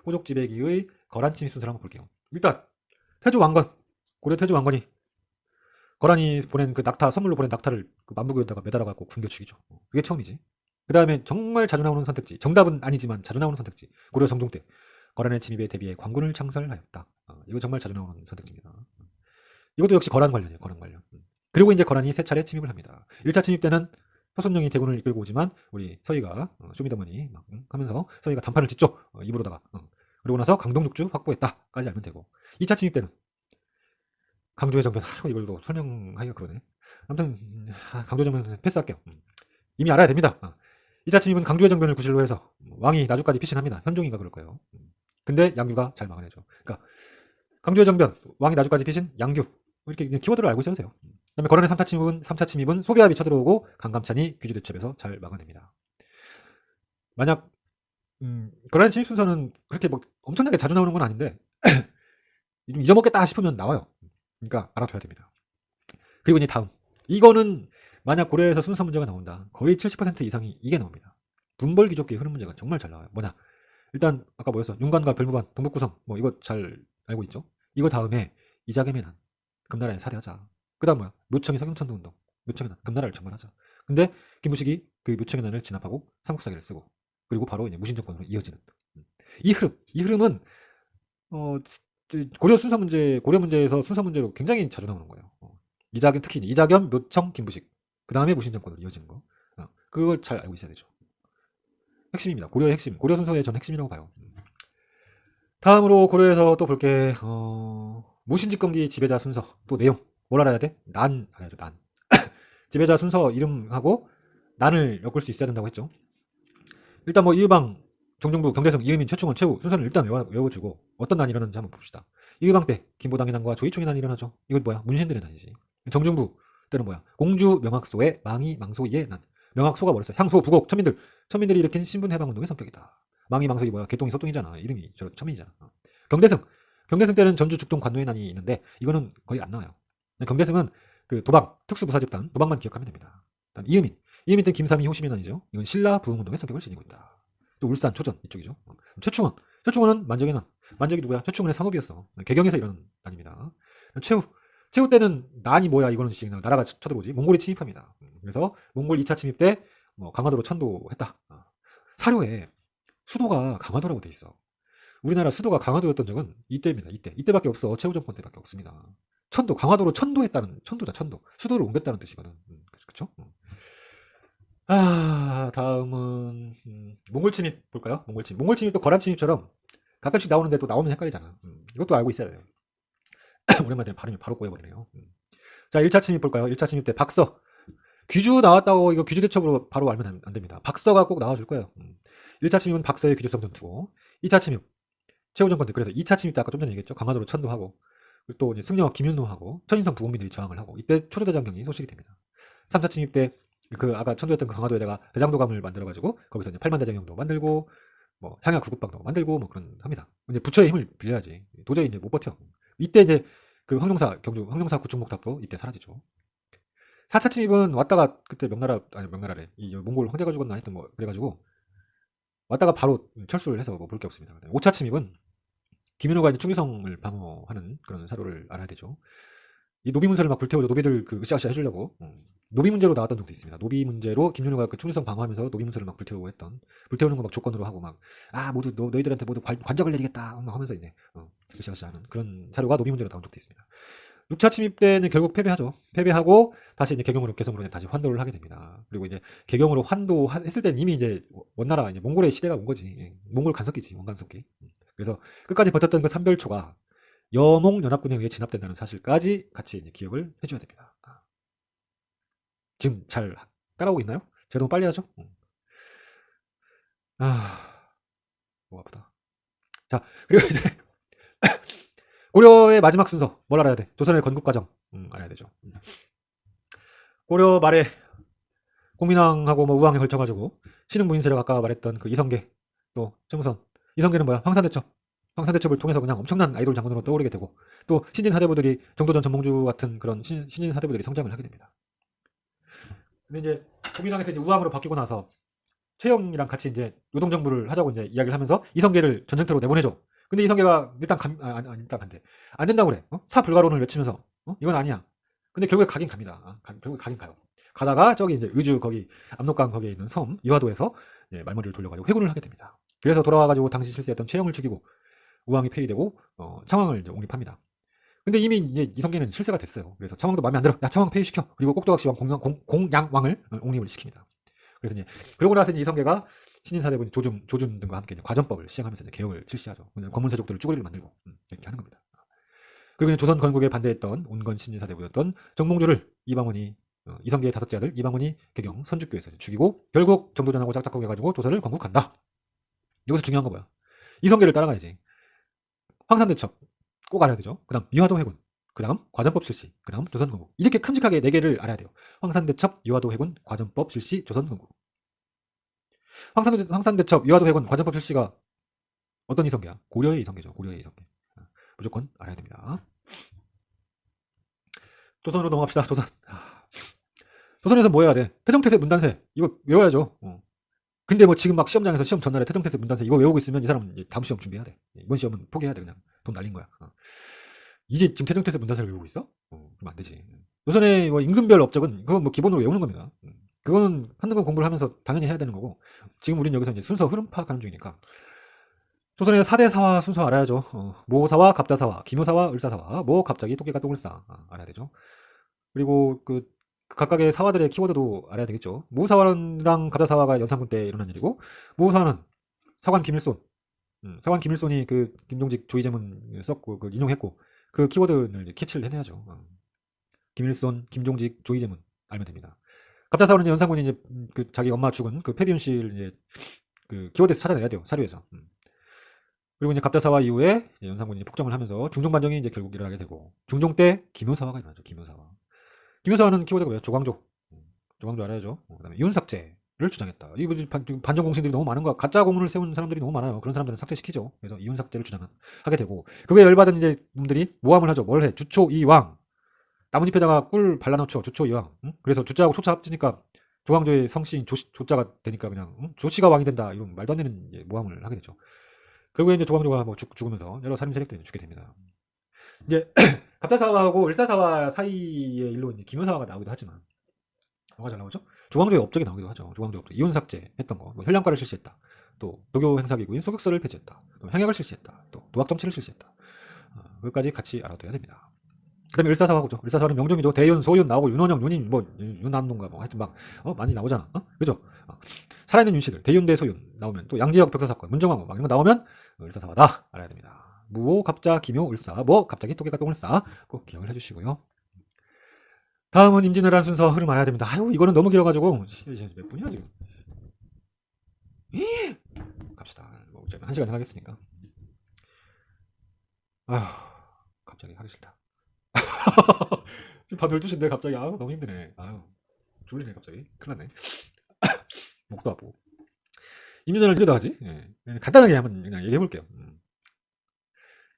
Speaker 1: 호족지배기의 거란 침입 순서를 한번 볼게요. 일단 태조 왕건, 고려 태조 왕건이 거란이 보낸 그 낙타, 선물로 보낸 낙타를 그 만부교에다가 매달아 갖고 굶겨 죽이죠. 그게 처음이지. 그 다음에 정말 자주 나오는 선택지, 정답은 아니지만 자주 나오는 선택지. 고려 정종 때 거란의 침입에 대비해 관군을 창설하였다. 이거 정말 자주 나오는 선택지입니다. 이것도 역시 거란 관련이에요. 거란 관련. 그리고 이제 거란이 세 차례 침입을 합니다. 1차 침입 때는 효선령이 대군을 이끌고 오지만 우리 서희가 쇼미더머니 막 하면서 서희가 단판을 짓죠. 입으로다가. 그리고 나서 강동육주 확보했다까지 알면 되고. 2차 침입 때는 강조의 정변. 이걸로 설명하기가 그러네. 아무튼 강조의 정변은 패스할게요. 이미 알아야 됩니다. 2차 침입은 강조의 정변을 구실로 해서 왕이 나주까지 피신합니다. 현종이가 그럴 거예요. 근데 양규가 잘 막아내죠. 그러니까 강조의 정변, 왕이 나주까지 피신, 양규. 이렇게 키워드를 알고 있어도 돼요. 그다음에 거란의 3차 침입은 소비압이 쳐들어오고 강감찬이 귀주대첩에서 잘 막아냅니다. 만약 거란의 침입 순서는 그렇게 뭐 엄청나게 자주 나오는 건 아닌데 좀 잊어먹겠다 싶으면 나와요. 그러니까 알아둬야 됩니다. 그리고 이제 다음. 이거는 만약 고려에서 순서 문제가 나온다. 거의 70% 이상이 이게 나옵니다. 문벌귀족기의 흐름 문제가 정말 잘 나와요. 뭐냐? 일단 아까 뭐였어? 윤관과 별무관, 동북구성 뭐 이거 잘 알고 있죠? 이거 다음에 이자겸의 난, 금나라에 살해하자. 그 다음 뭐야? 묘청의 서경천도 운동, 묘청의 난, 금나라를 정벌하자. 근데 김무식이 그 묘청의 난을 진압하고 삼국사기를 쓰고 그리고 바로 이제 무신정권으로 이어지는 이 흐름은 고려 순서 문제, 고려 문제에서 순서 문제로 굉장히 자주 나오는 거예요. 이자겸, 특히 이자겸, 묘청, 김무식. 그 다음에 무신정권으로 이어지는 거. 그걸 잘 알고 있어야 되죠. 핵심입니다. 고려의 핵심. 고려 순서의 전 핵심이라고 봐요. 다음으로 고려해서 또 볼게. 무신직검기 지배자 순서 또 내용 뭘 알아야 돼? 난 알아야죠. 난. 지배자 순서 이름하고 난을 엮을 수 있어야 된다고 했죠. 일단 뭐 이의방, 정중부, 경대성, 이의민, 최충원, 최후 순서를 일단 외워주고 어떤 난이 일어났는지 한번 봅시다. 이의방 때 김보당의 난과 조이총의 난이 일어나죠. 이건 뭐야? 문신들의 난이지. 정중부 때는 뭐야? 공주 명학소의 망이 망소이의 난. 명학소가 뭐랬어? 향소, 부곡, 천민들이 일으킨 신분해방운동의 성격이다. 망이 망소이 뭐야? 개똥이 소똥이잖아. 이름이 천민이잖아. 경대승 때는 전주 죽동 관노의 난이 있는데 이거는 거의 안 나와요. 경대승은 그 도방 특수부사집단 도방만 기억하면 됩니다. 이의민 때 김삼이 호심의 난이죠. 이건 신라 부흥운동의 성격을 지니고 있다. 또 울산 초전 이쪽이죠. 최충원은 만적의 난. 만적이 누구야? 최충원의 산업이었어. 개경에서 이런 난입니다. 최후 때는 난이 뭐야? 이거는 나라가 쳐들어오지. 몽골이 침입합니다. 그래서 몽골 2차 침입 때 뭐 강화도로 천도했다. 사료에 수도가 강화도라고 돼 있어. 우리나라 수도가 강화도였던 적은 이때입니다. 이때밖에 없어. 최후 정권 때밖에 없습니다. 강화도로 천도했다는 천도자 천도. 수도를 옮겼다는 뜻이거든. 그렇죠? 다음은 몽골 침입 볼까요? 몽골 침입도 거란 침입처럼 가끔씩 나오는데 또 나오면 헷갈리잖아. 이것도 알고 있어야 돼. 오랜만에 발음이 바로 꼬여버리네요. 자, 1차 침입 볼까요? 1차 침입 때 박서. 귀주 나왔다고 이거 귀주 대첩으로 바로 알면 안 됩니다. 박서가 꼭 나와줄 거예요. 1차 침입은 박서의 귀주성 전투고 2차 침입 최후 정권 때 그래서 2차 침입 때 아까 좀 전에 얘기했죠. 강화도로 천도하고 또 이제 승려와 김윤호하고 천인성 부국민들이 저항을 하고 이때 초조대장경이 소식이 됩니다. 3차 침입 때 그 아까 천도했던 그 강화도에다가 대장도감을 만들어가지고 거기서 이제 팔만대장경도 만들고 뭐 향야 구국방도 만들고 뭐 그런 합니다. 이제 부처의 힘을 빌려야지 도저히 이제 못 버텨. 이때 이제 그 황룡사 구축목탑도 이때 사라지죠. 4차 침입은 왔다가 그때 명나라래 이 몽골 황제가 죽었나 했던 거 그래가지고 왔다가 바로 철수를 해서 뭐 볼 게 없습니다. 5차 침입은 김윤호가 이제 충주성을 방어하는 그런 사료를 알아야 되죠. 이 노비 문서를 막 불태워줘 노비들 그 으쌰으쌰 해주려고 노비 문제로 나왔던 적도 있습니다. 노비 문제로 김윤호가 그 충주성 방어하면서 노비 문서를 막 불태우는 거 막 조건으로 하고 막 모두 너희들한테 모두 관적을 내리겠다 막 하면서 이제 으쌰으쌰 하는 그런 사료가 노비 문제로 나온 적도 있습니다. 6차 침입 때는 결국 패배하죠. 패배하고 다시 이제 개성으로 다시 환도를 하게 됩니다. 그리고 이제 개경으로 환도했을 때는 이미 이제 원나라 이제 몽골의 시대가 온 거지. 몽골 간섭기지 원간섭기. 그래서 끝까지 버텼던 그 삼별초가 여몽연합군에 의해 진압된다는 사실까지 같이 이제 기억을 해줘야 됩니다. 지금 잘 따라오고 있나요? 제가 너무 빨리 하죠? 목 아프다. 자, 그리고 이제 고려의 마지막 순서 뭘 알아야 돼? 조선의 건국 과정 알아야 되죠. 고려 말에 공민왕하고 뭐 우왕에 걸쳐가지고 신흥부인 세력 아까 말했던 그 이성계 또 정선 이성계는 뭐야? 황산대첩을 통해서 그냥 엄청난 아이돌 장군으로 떠오르게 되고 또 신진 사대부들이 정도전 전몽주 같은 그런 신진 사대부들이 성장을 하게 됩니다. 근데 이제 공민왕에서 이제 우왕으로 바뀌고 나서 최영이랑 같이 이제 노동정부를 하자고 이제 이야기를 하면서 이성계를 전쟁터로 내보내줘. 근데 이성계가 일단 간대. 안 된다고 그래. 사불가론을 외치면서 이건 아니야. 근데 결국에 가긴 갑니다. 결국에 가긴 가요. 가다가 저기 이제 의주 거기 압록강 거기에 있는 섬 이화도에서 말머리를 돌려가지고 회군을 하게 됩니다. 그래서 돌아와가지고 당시 실세했던 최영을 죽이고 우왕이 폐위되고 청왕을 이제 옹립합니다. 근데 이미 이제 이성계는 실세가 됐어요. 그래서 청왕도 마음에 안 들어. 야 청왕 폐위시켜. 그리고 꼭두각시왕 공양왕을 옹립을 시킵니다. 그래서 이제 그러고 나서 이제 이성계가 신인사대분 조준 등과 함께 과전법을 시행하면서 이제 개혁을 실시하죠. 권문세족들을 쭈구리를 만들고 이렇게 하는 겁니다. 그리고 이제 조선 건국에 반대했던 온건 신인사대부였던 정몽주를 이방원이 이성계의 다섯째 아들 이방원이 개경 선주교에서 죽이고 결국 정도전하고 짝짝하고 해가지고 조선을 건국한다. 여기서 중요한 거 뭐야? 이성계를 따라가야지. 황산대첩 꼭 알아야 되죠. 그 다음 이화도 해군, 그 다음 과전법 실시, 그 다음 조선 건국. 이렇게 큼직하게 4개를 알아야 돼요. 황산대첩, 이화도 해군, 과전법 실시, 조선 건국. 황산대첩, 이화도 해군, 과전법 실시가 어떤 이성계야? 고려의 이성계죠. 고려의 이성계. 무조건 알아야 됩니다. 조선으로 넘어갑시다. 조선에서 뭐 해야 돼? 태정태세 문단세 이거 외워야죠. 근데 뭐 지금 막 시험장에서 시험 전날에 태정태세 문단세 이거 외우고 있으면 이 사람은 다음 시험 준비해야 돼. 이번 시험은 포기해야 돼. 그냥 돈 날린 거야. 이제 지금 태정태세 문단세를 외우고 있어? 그럼 안 되지. 조선의 뭐 임금별 업적은 그건 뭐 기본으로 외우는 겁니다. 그거는 한두 번 공부를 하면서 당연히 해야 되는 거고 지금 우리는 여기서 이제 순서 흐름 파악하는 중이니까 조선의 4대 사화 순서 알아야죠. 모사화, 갑다사화, 기묘사화, 을사사화, 뭐 갑자기 토끼가 똥을 싸 알아야 되죠. 그리고 그 각각의 사화들의 키워드도 알아야 되겠죠. 모사화랑 갑다사화가 연산군 때 일어난 일이고 모사화는 사관 김일손 서관 김일손이 그 김종직 조이제문 썼고 그 인용했고 그 키워드를 캐치를 해내야죠. 김일손, 김종직, 조이제문 알면 됩니다. 갑자사화는 연산군이 이제 그 자기 엄마 죽은 그 패비윤 씨를 이제 그 키워드에서 찾아내야 돼요. 사료에서. 그리고 이제 갑자사화 이후에 연산군이 폭정을 하면서 중종 반정이 이제 결국 일어나게 되고 중종 때 기묘사화가 일어나죠. 기묘사화. 기묘사화는 키워드가 뭐예요? 조광조. 조광조 알아야죠. 그다음에 이윤삭제를 주장했다. 이 반정 공신들이 너무 많은 거야. 가짜 공문을 세운 사람들이 너무 많아요. 그런 사람들은 삭제시키죠. 그래서 이윤삭제를 주장하게 되고 그거에 열받은 이제 놈들이 모함을 하죠. 뭘 해? 주초 이왕. 나뭇잎에다가 꿀 발라놓죠. 주초 이왕. 그래서 주자하고 초차 합치니까 조광조의 성씨인 조자가 되니까 그냥 조씨가 왕이 된다. 이런 말도 안 되는 모함을 하게 되죠. 결국에 이제 조광조가 뭐 죽으면서 여러 살인 세력들이 죽게 됩니다. 이제 갑자사화하고 을사사화 사이의 일로 이제 기묘사화가 나오기도 하지만 뭐가 잘 나오죠? 조광조의 업적이 나오기도 하죠. 조광조 업적 이윤 삭제했던 거, 뭐 혈량과를 실시했다. 또 도교 행사기구인 소격서를 폐지했다. 또 향약을 실시했다. 또 도학 정치를 실시했다. 그것까지 같이 알아둬야 됩니다. 그다음에 을사사화죠. 을사사화는 명종이죠. 대윤, 소윤 나오고 윤원영, 윤인, 뭐 윤남동가 뭐 하여튼 막 많이 나오잖아. 그죠? 살아있는 윤씨들 대윤, 대소윤 나오면 또 양지역 벽사 사건, 문정왕후 막 이런 거 나오면 을사사화다 알아야 됩니다. 무오, 갑자, 기묘, 을사, 뭐 갑자기 토개가 똥을 싸 꼭 기억을 해주시고요. 다음은 임진왜란 순서 흐름 알아야 됩니다. 아유 이거는 너무 길어가지고 이제 몇 분이야 지금? 갑시다. 뭐 어차피 1시간 하겠으니까. 아휴 갑자기 하기 싫다. 지금 밤 12시인데 갑자기 아유 너무 힘드네. 아유 졸리네 갑자기. 큰일 났네. 목도 아프고. 임진왜란을 이러다 하지? 예. 간단하게 한번 그냥 얘기해볼게요.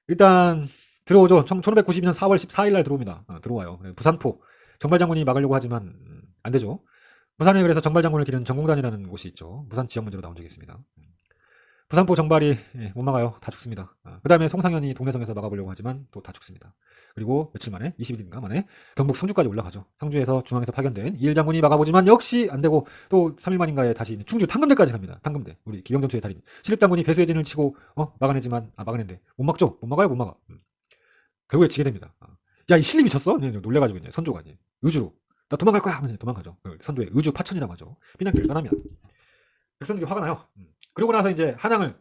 Speaker 1: 일단 들어오죠. 1592년 4월 14일 날 들어옵니다. 들어와요. 부산포 정발장군이 막으려고 하지만 안 되죠. 부산에 그래서 정발장군을 기른 정공단이라는 곳이 있죠. 부산 지역 문제로 나온 적이 있습니다. 부산포 정발이 못 막아요. 다 죽습니다. 그 다음에 송상현이 동래성에서 막아보려고 하지만 또 다 죽습니다. 그리고 며칠 만에 20일인가 만에 경북 상주까지 올라가죠. 상주에서 중앙에서 파견된 이일장군이 막아보지만 역시 안되고 또 3일 만인가에 다시 충주 탕금대까지 갑니다. 탕금대 우리 기병전투의 달인 신립장군이 배수의 진을 치고 막아내지만 막아낸데 못 막죠. 못 막아요. 못 막아. 결국에 지게 됩니다. 야 이 신립 미쳤어? 놀래가지고 이제 선조가 이제 의주로 나 도망갈 거야 하면서 도망가죠. 선조의 의주 파천이라고 하죠. 비난길을 떠납니다. 백성들이 화가 나요. 그러고 나서 이제 한양을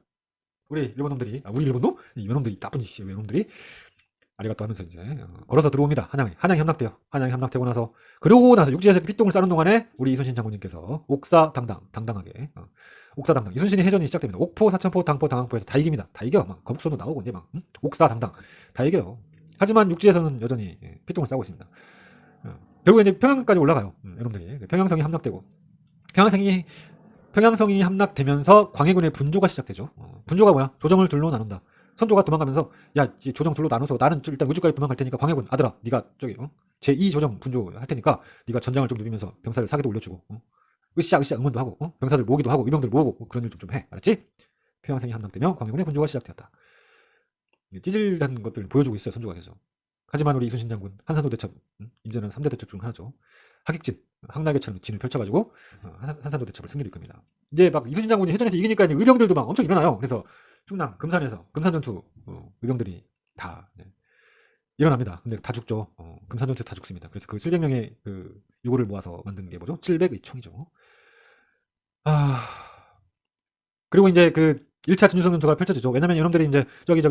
Speaker 1: 우리 일본 놈들이 우리 일본놈? 이놈들이 나쁜 이놈들이 아리가또 하면서 이제 걸어서 들어옵니다. 한양이 함락돼요. 한양이 함락되고 나서 그러고 나서 육지에서 핏똥을 싸는 동안에 우리 이순신 장군님께서 당당하게 옥사당당 이순신의 해전이 시작됩니다. 옥포, 사천포, 당포, 당항포에서 다 이깁니다. 다 이겨. 막 거북선도 나오고 이제 막 옥사당당 다 이겨요. 하지만 육지에서는 여전히 핏똥을 싸고 있습니다. 결국에 이제 평양까지 올라가요. 여러분들이 평양성이 함락되고 평양성이 함락되면서 광해군의 분조가 시작되죠. 분조가 뭐야? 조정을 둘로 나눈다. 선조가 도망가면서 야 조정 둘로 나눠서 나는 일단 우주까지 도망갈 테니까 광해군 아들아 네가 저기 제2조정 분조 할 테니까 네가 전장을 좀 누비면서 병사를 사기도 올려주고 으쌰 응원도 하고 병사들 모으기도 하고 유병들 모으고 그런 일 좀 해. 알았지? 평양성이 함락되며 광해군의 분조가 시작되었다. 찌질한 것들을 보여주고 있어요. 선조가 계속. 하지만 우리 이순신 장군 한산도 대첩 임진왜란 3대 대첩 중 하나죠. 하객진 항날개처럼 진을 펼쳐가지고 한산도 대첩을 승리를 이끕니다. 이제 막 이순신 장군이 해전에서 이기니까 이제 의병들도 막 엄청 일어나요. 그래서 충남 금산에서 금산전투 의병들이 다 일어납니다. 근데 다 죽죠. 금산전투 다 죽습니다. 그래서 그 700명의 그 유고를 모아서 만든 게 뭐죠? 700의 총이죠. 그리고 이제 그 1차 진주성 전투가 펼쳐지죠. 왜냐면 이놈들이 이제 저기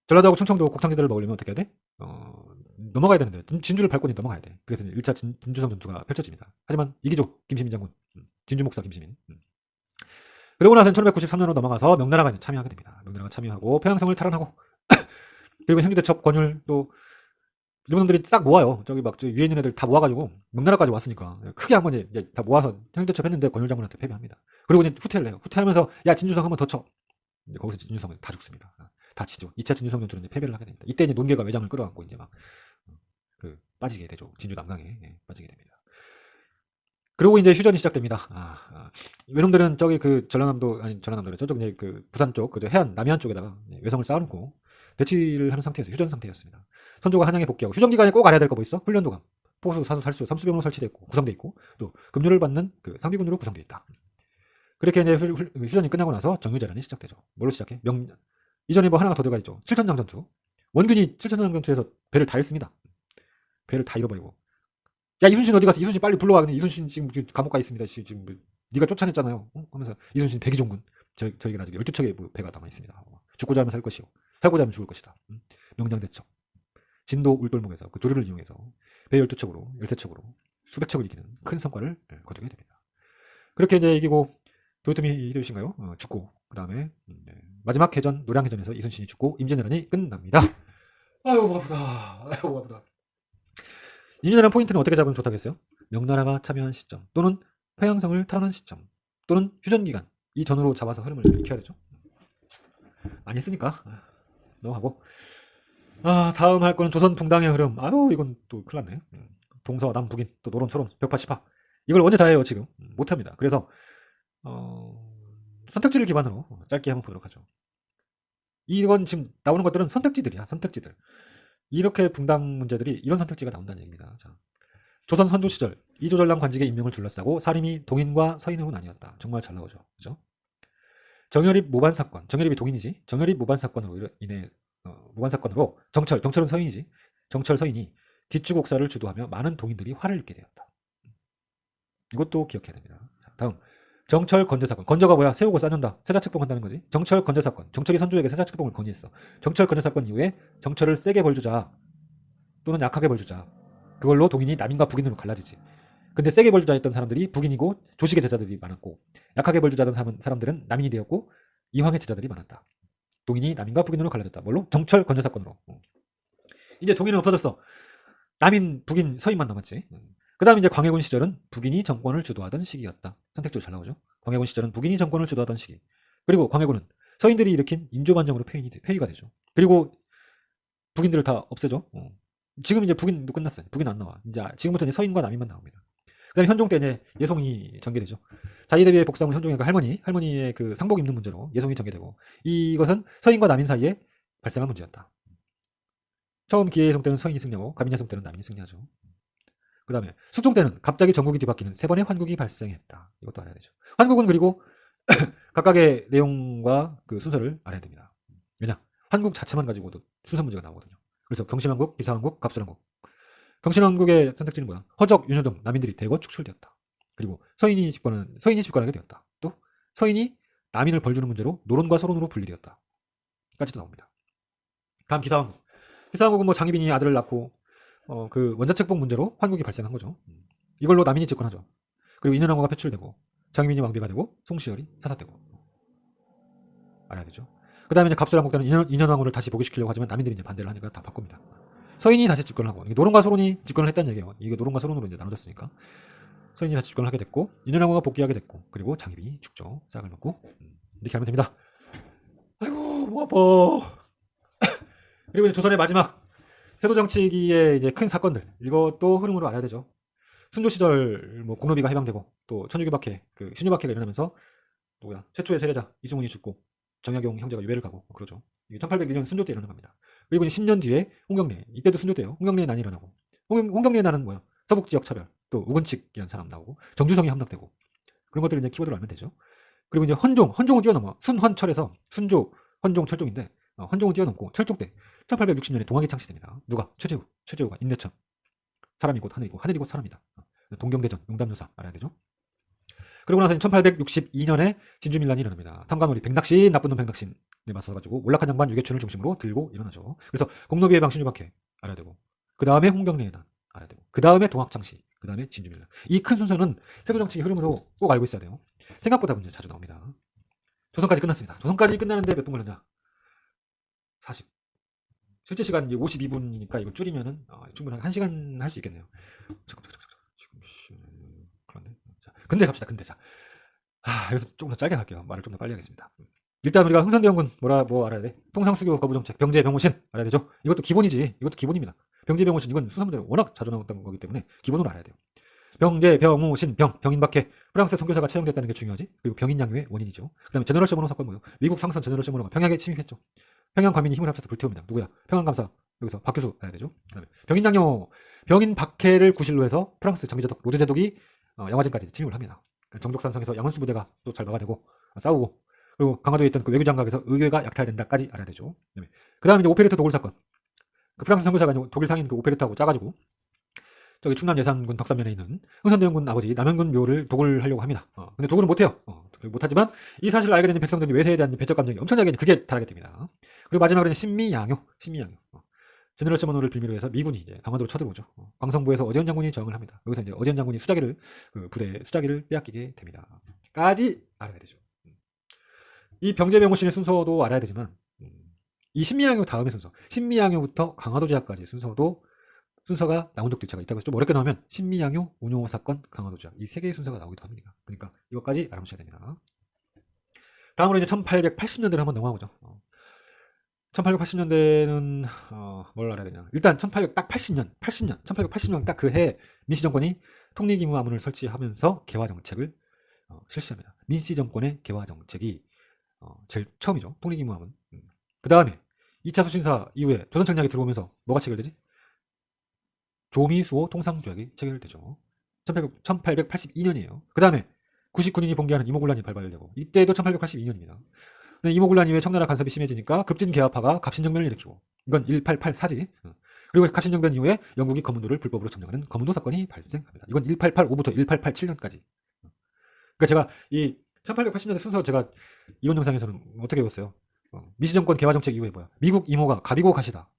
Speaker 1: 전라도하고 충청도 곡창지대를 먹으려면 어떻게 해야 돼? 넘어가야 되는데 진주를 밟고 넘어가야 돼. 그래서 1차 진주성 전투가 펼쳐집니다. 하지만 이기죠. 김시민 장군. 진주 목사 김시민. 그러고 나서 1593년으로 넘어가서 명나라가 이제 참여하게 됩니다. 명나라가 참여하고 평양성을 탈환하고 그리고 행주대첩 권율 또 이런 놈들이 딱 모아요. 저기 막 위에 있는 애들 다 모아가지고 명나라까지 왔으니까 크게 한번 이제 다 모아서 행주대첩 했는데 권율 장군한테 패배합니다. 그리고 이제 후퇴를 해요. 후퇴하면서 야 진주성 한번 더 쳐. 거기서 진주성은 다 죽습니다. 다 치죠. 2차 진주성 전투는 패배를 하게 됩니다. 이때 이제 논개가 외장을 끌어안고 이제 막 빠지게 되죠. 진주 남강에 빠지게 됩니다. 그리고 이제 휴전이 시작됩니다. 외놈들은 저기 그 전라남도래 저쪽 이제 그 부산 쪽 그 해안 남해안 쪽에다가 외성을 쌓아놓고 대치를 하는 상태였어요. 휴전 상태였습니다. 선조가 한양에 복귀하고 휴전 기간에 꼭 알아야 될 거 뭐 있어? 훈련도감, 포수, 사수, 살수, 삼수병으로 설치돼 있고 구성돼 있고 또 급료를 받는 그 상비군으로 구성돼 있다. 그렇게 이제 휴전이 끝나고 나서 정유재란이 시작되죠. 뭘로 시작해? 이전에 뭐 하나가 더 들어가 있죠. 칠천장 전투. 원균이 칠천장 전투에서 배를 다 잃습니다. 배를 다 잃어버리고. 야 이순신 어디 갔어? 이순신 빨리 불러와. 근데 이순신 지금 감옥 가 있습니다. 지금 네가 쫓아냈잖아요. 하면서 이순신 백의종군. 저에게는 아직 12척의 뭐 배가 남아 있습니다. 죽고자 하면 살 것이요, 살고자 하면 죽을 것이다. 명량대척. 진도 울돌목에서 그 조류를 이용해서 배 12척으로 13척으로 수백 척을 이기는 큰 성과를 거두게 됩니다. 그렇게 이제 이기고 도요토미 히데요시인가요? 죽고 그 다음에 마지막 해전 노량해전에서 이순신이 죽고 임진왜란이 끝납니다. 아이고 목 아프다. 아이고 목 아프다. 임진왜란 포인트는 어떻게 잡으면 좋다겠어요? 명나라가 참여한 시점 또는 회양성을 탈환한 시점 또는 휴전기간 이 전후로 잡아서 흐름을 익혀야 되죠. 많이 했으니까 넘어가고, 다음 할 거는 조선 붕당의 흐름. 아유 이건 또 큰일 났네. 동서 남북인 또 노론 소론 벽파 시파 이걸 언제 다 해요 지금? 못합니다. 그래서 선택지를 기반으로 짧게 한번 보도록 하죠. 이건 지금 나오는 것들은 선택지들이야. 선택지들. 이렇게 붕당 문제들이 이런 선택지가 나온다는 얘기입니다. 자, 조선 선조 시절 이조전랑 관직의 임명을 둘러싸고 사림이 동인과 서인으로 나뉘었다. 정말 잘 나오죠. 그죠? 정열입 모반 사건. 정열입이 동인이지. 정열입 모반 사건으로 인해 모반 사건으로 정철은 서인이지. 정철 서인이 기축옥사를 주도하며 많은 동인들이 화를 입게 되었다. 이것도 기억해야 됩니다. 자, 다음 정철 건조 사건. 건조가 뭐야? 세우고 쌓는다. 세자책봉 한다는 거지. 정철 건조 사건. 정철이 선조에게 세자책봉을 건의했어. 정철 건조 사건 이후에 정철을 세게 벌주자 또는 약하게 벌주자. 그걸로 동인이 남인과 북인으로 갈라지지. 근데 세게 벌주자 했던 사람들이 북인이고 조식의 제자들이 많았고, 약하게 벌주자 하던 사람들은 남인이 되었고 이황의 제자들이 많았다. 동인이 남인과 북인으로 갈라졌다. 뭘로? 정철 건조 사건으로. 이제 동인은 없어졌어. 남인, 북인, 서인만 남았지. 그 다음 이제 광해군 시절은 북인이 정권을 주도하던 시기였다. 선택적으로 잘 나오죠. 광해군 시절은 북인이 정권을 주도하던 시기. 그리고 광해군은 서인들이 일으킨 인조반정으로 폐위가 되죠. 그리고 북인들을 다 없애죠. 지금 이제 북인도 끝났어요. 북인 안 나와. 이제 지금부터 이제 서인과 남인만 나옵니다. 그 다음에 현종 때 이제 예송이 전개되죠. 자이대비의 복상은 현종의 그 할머니의 그 상복 입는 문제로 예송이 전개되고, 이것은 서인과 남인 사이에 발생한 문제였다. 처음 기해예송 때는 서인이 승리하고 가민예송 때는 남인이 승리하죠. 그 다음에 숙종 때는 갑자기 전국이 뒤바뀌는 세 번의 환국이 발생했다. 이것도 알아야 되죠. 환국은 그리고 각각의 내용과 그 순서를 알아야 됩니다. 왜냐? 환국 자체만 가지고도 순서 문제가 나오거든요. 그래서 경신왕국, 기사왕국, 갑술왕국. 경신왕국의 선택지는 뭐야? 허적, 윤효 등 남인들이 대거 축출되었다. 그리고 서인이 집권하게 되었다. 또 서인이 남인을 벌주는 문제로 노론과 소론으로 분리되었다. 까지도 나옵니다. 다음 기사왕국. 기사왕국은 뭐 장희빈이 아들을 낳고 그 원자책봉 문제로 환국이 발생한 거죠. 이걸로 남인이 집권하죠. 그리고 인현왕후가 표출되고 장희빈이 왕비가 되고 송시열이 사사되고. 알아야 되죠. 그 다음에 이제 갑술왕국 때는 인현왕후를 다시 복위시키려고 하지만 남인들이 이제 반대를 하니까 다 바꿉니다. 서인이 다시 집권을 하고, 노론과 소론이 집권을 했다는 얘기예요. 이게 노론과 소론으로 이제 나눠졌으니까 서인이 다시 집권을 하게 됐고, 인현왕후가 복귀하게 됐고, 그리고 장희빈이 죽죠. 싹을 먹고. 이렇게 하면 됩니다. 아이고 목 아파. 그리고 이제 조선의 마지막 세도 정치기의 이제 큰 사건들, 이것도 흐름으로 알아야 되죠. 순조 시절 뭐 공노비가 해방되고, 또 천주교박해, 그 신유박해가 일어나면서 누구야? 최초의 세례자 이승훈이 죽고 정약용 형제가 유배를 가고 그러죠. 이게 1801년 순조 때 일어난 겁니다. 그리고 이제 10년 뒤에 홍경래, 이때도 순조 때요. 홍경래의 난이 일어나고, 홍경래의 난은 뭐야? 서북 지역 차별, 또 우근칙이라는 사람 나오고, 정주성이 함락되고, 그런 것들을 이제 키워드로 알면 되죠. 그리고 이제 헌종은 뛰어넘어. 순헌철에서 순조, 헌종, 철종인데, 헌종은 뛰어넘고 철종 때 1860년에 동학이 창시됩니다. 누가? 최재우가 인내천. 사람이 곧 하늘이고 하늘이 곧 사람이다. 동경대전, 용담유사 알아야 되죠. 그러고 나서 1862년에 진주밀란이 일어납니다. 탐관오리 백낙신, 나쁜 놈 백낙신에 맞서가지고 몰락한 양반 유계춘을 중심으로 들고 일어나죠. 그래서 공노비의 방 신유박해 알아야 되고, 그 다음에 홍경래의 난 알아야 되고, 그 다음에 동학창시, 그 다음에 진주밀란. 이 큰 순서는 세도정치 흐름으로 꼭 알고 있어야 돼요. 생각보다 문제 자주 나옵니다. 조선까지 끝났습니다. 조선까지 끝나는데 몇 분 걸렸냐? 40. 실제 시간 52분이니까 이거 줄이면은 충분히 1시간 할 수 있겠네요. 잠깐. 지금 그렇네. 자, 근데 갑시다. 자. 여기서 조금 더 짧게 갈게요. 말을 좀 더 빨리 하겠습니다. 일단 우리가 흥선대원군 뭐 알아야 돼? 통상수교 거부정책, 병제 병오신 알아야 되죠? 이것도 기본이지. 이것도 기본입니다. 병제 병오신 이건 순서문제로 워낙 자주 나왔던 거기 때문에 기본으로 알아야 돼요. 병제 병오신 병인 박해, 프랑스 선교사가 채용됐다는 게 중요하지. 그리고 병인 양요의 원인이죠. 그다음에 제너럴 셔머너 사건 뭐예요? 미국 상선 제너럴 셔머너가 평양에 침입했죠. 평양 과민이 힘을 합쳐서 불태웁니다. 누구야? 평양감사. 여기서 박 교수 알아야 되죠. 그다음에 병인 양요, 병인 박해를 구실로 해서 프랑스 장미제독 로즈 제독이 양화진까지 침입을 합니다. 정족산성에서 양원수 부대가 또 잘 막아내고 싸우고, 그리고 강화도에 있던 그 외교장각에서 의궤가 약탈된다까지 알아야 되죠. 그 다음에 이제 오페르트 도굴 사건. 그 프랑스 선교사가 독일 상인 그 오페르트하고 짜가지고 저기 충남 예산군 덕산면에 있는 흥선대원군 아버지 남현군 묘를 독을 하려고 합니다. 근데 독을 못해요. 못하지만 이 사실을 알게 되는 백성들이 외세에 대한 배적 감정이 엄청나게 극에 달하게 됩니다. 그리고 마지막으로 신미양요. 제너럴 서머너를 빌미로 해서 미군이 이제 강화도로 쳐들어오죠. 광성부에서 어제현 장군이 저항을 합니다. 여기서 이제 어제현 장군이 수자기를 부대 수자기를 빼앗기게 됩니다. 까지 알아야 되죠. 이 병제병호신의 순서도 알아야 되지만 이 신미양요 다음의 순서, 신미양요부터 강화도 제압까지 순서가 나온 적도 제가 있다고 해서 좀 어렵게 나오면 신미양요, 운용호 사건, 강화도 제압 이 세 개의 순서가 나오기도 합니다. 그러니까 이것까지 알아보셔야 됩니다. 다음으로 이제 1880년대를 한번 넘어가보죠. 1880년대는 뭘 알아야 되냐? 일단 1880년 딱 그 해에 민씨 정권이 통리기무 아문을 설치하면서 개화 정책을 실시합니다. 민씨 정권의 개화 정책이 제일 처음이죠. 통리기무 아문. 그 다음에 2차 수신사 이후에 조선청량이 들어오면서 뭐가 체결되지? 조미수호 통상조약이 체결되죠. 1882년이에요. 그 다음에 99년이 봉기하는 이모군란이 발발되고 이때도 1882년입니다. 이모군란 이후에 청나라 간섭이 심해지니까 급진 개화파가 갑신정변을 일으키고 이건 1884지. 그리고 갑신정변 이후에 영국이 거문도를 불법으로 점령하는 거문도 사건이 발생합니다. 이건 1885부터 1887년까지. 그러니까 제가 이 1880년대 순서 제가 이번 영상에서는 어떻게 배웠어요? 미시정권 개화정책 이후에 뭐야? 미국 이모가 갑이고 가시다.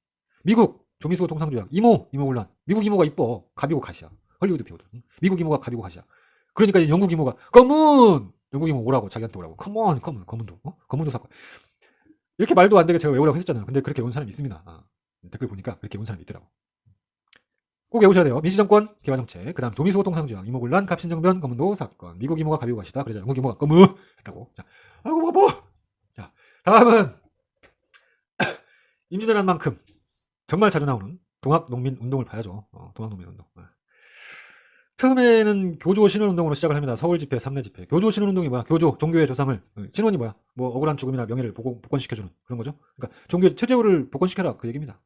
Speaker 1: 미국 조미수호 통상조약 이모군란. 미국 이모가 이뻐. 갑이고 가시야. 헐리우드 배우들. 미국 이모가 갑이고 가시야. 그러니까 이제 영국 이모가 검은 영국 이모 오라고 자기한테 오라고. 컴온 검은도. 검은도 사건. 이렇게 말도 안 되게 제가 외우라고 했었잖아요. 근데 그렇게 외운 사람이 있습니다. 댓글 보니까 그렇게 외운 사람이 있더라고. 꼭 외우셔야 돼요. 민시정권 개화정책, 그 다음 조미수호 통상조약, 이모군란, 갑신정변, 검은도 사건, 미국 이모가 갑이고 가시다. 그러자 영국 이모가 검은 했다고. 자, 아이고 뭐. 자, 다음은 임진왜란 만큼 정말 자주 나오는 동학농민운동을 봐야죠. 동학농민운동. 처음에는 교조 신원운동으로 시작을 합니다. 서울집회, 삼례집회. 교조 신원운동이 뭐야? 교조, 종교의 조상을. 신원이 뭐야? 뭐 억울한 죽음이나 명예를 복권시켜주는 그런 거죠. 그러니까 종교 최재우를 복권시켜라 그 얘기입니다.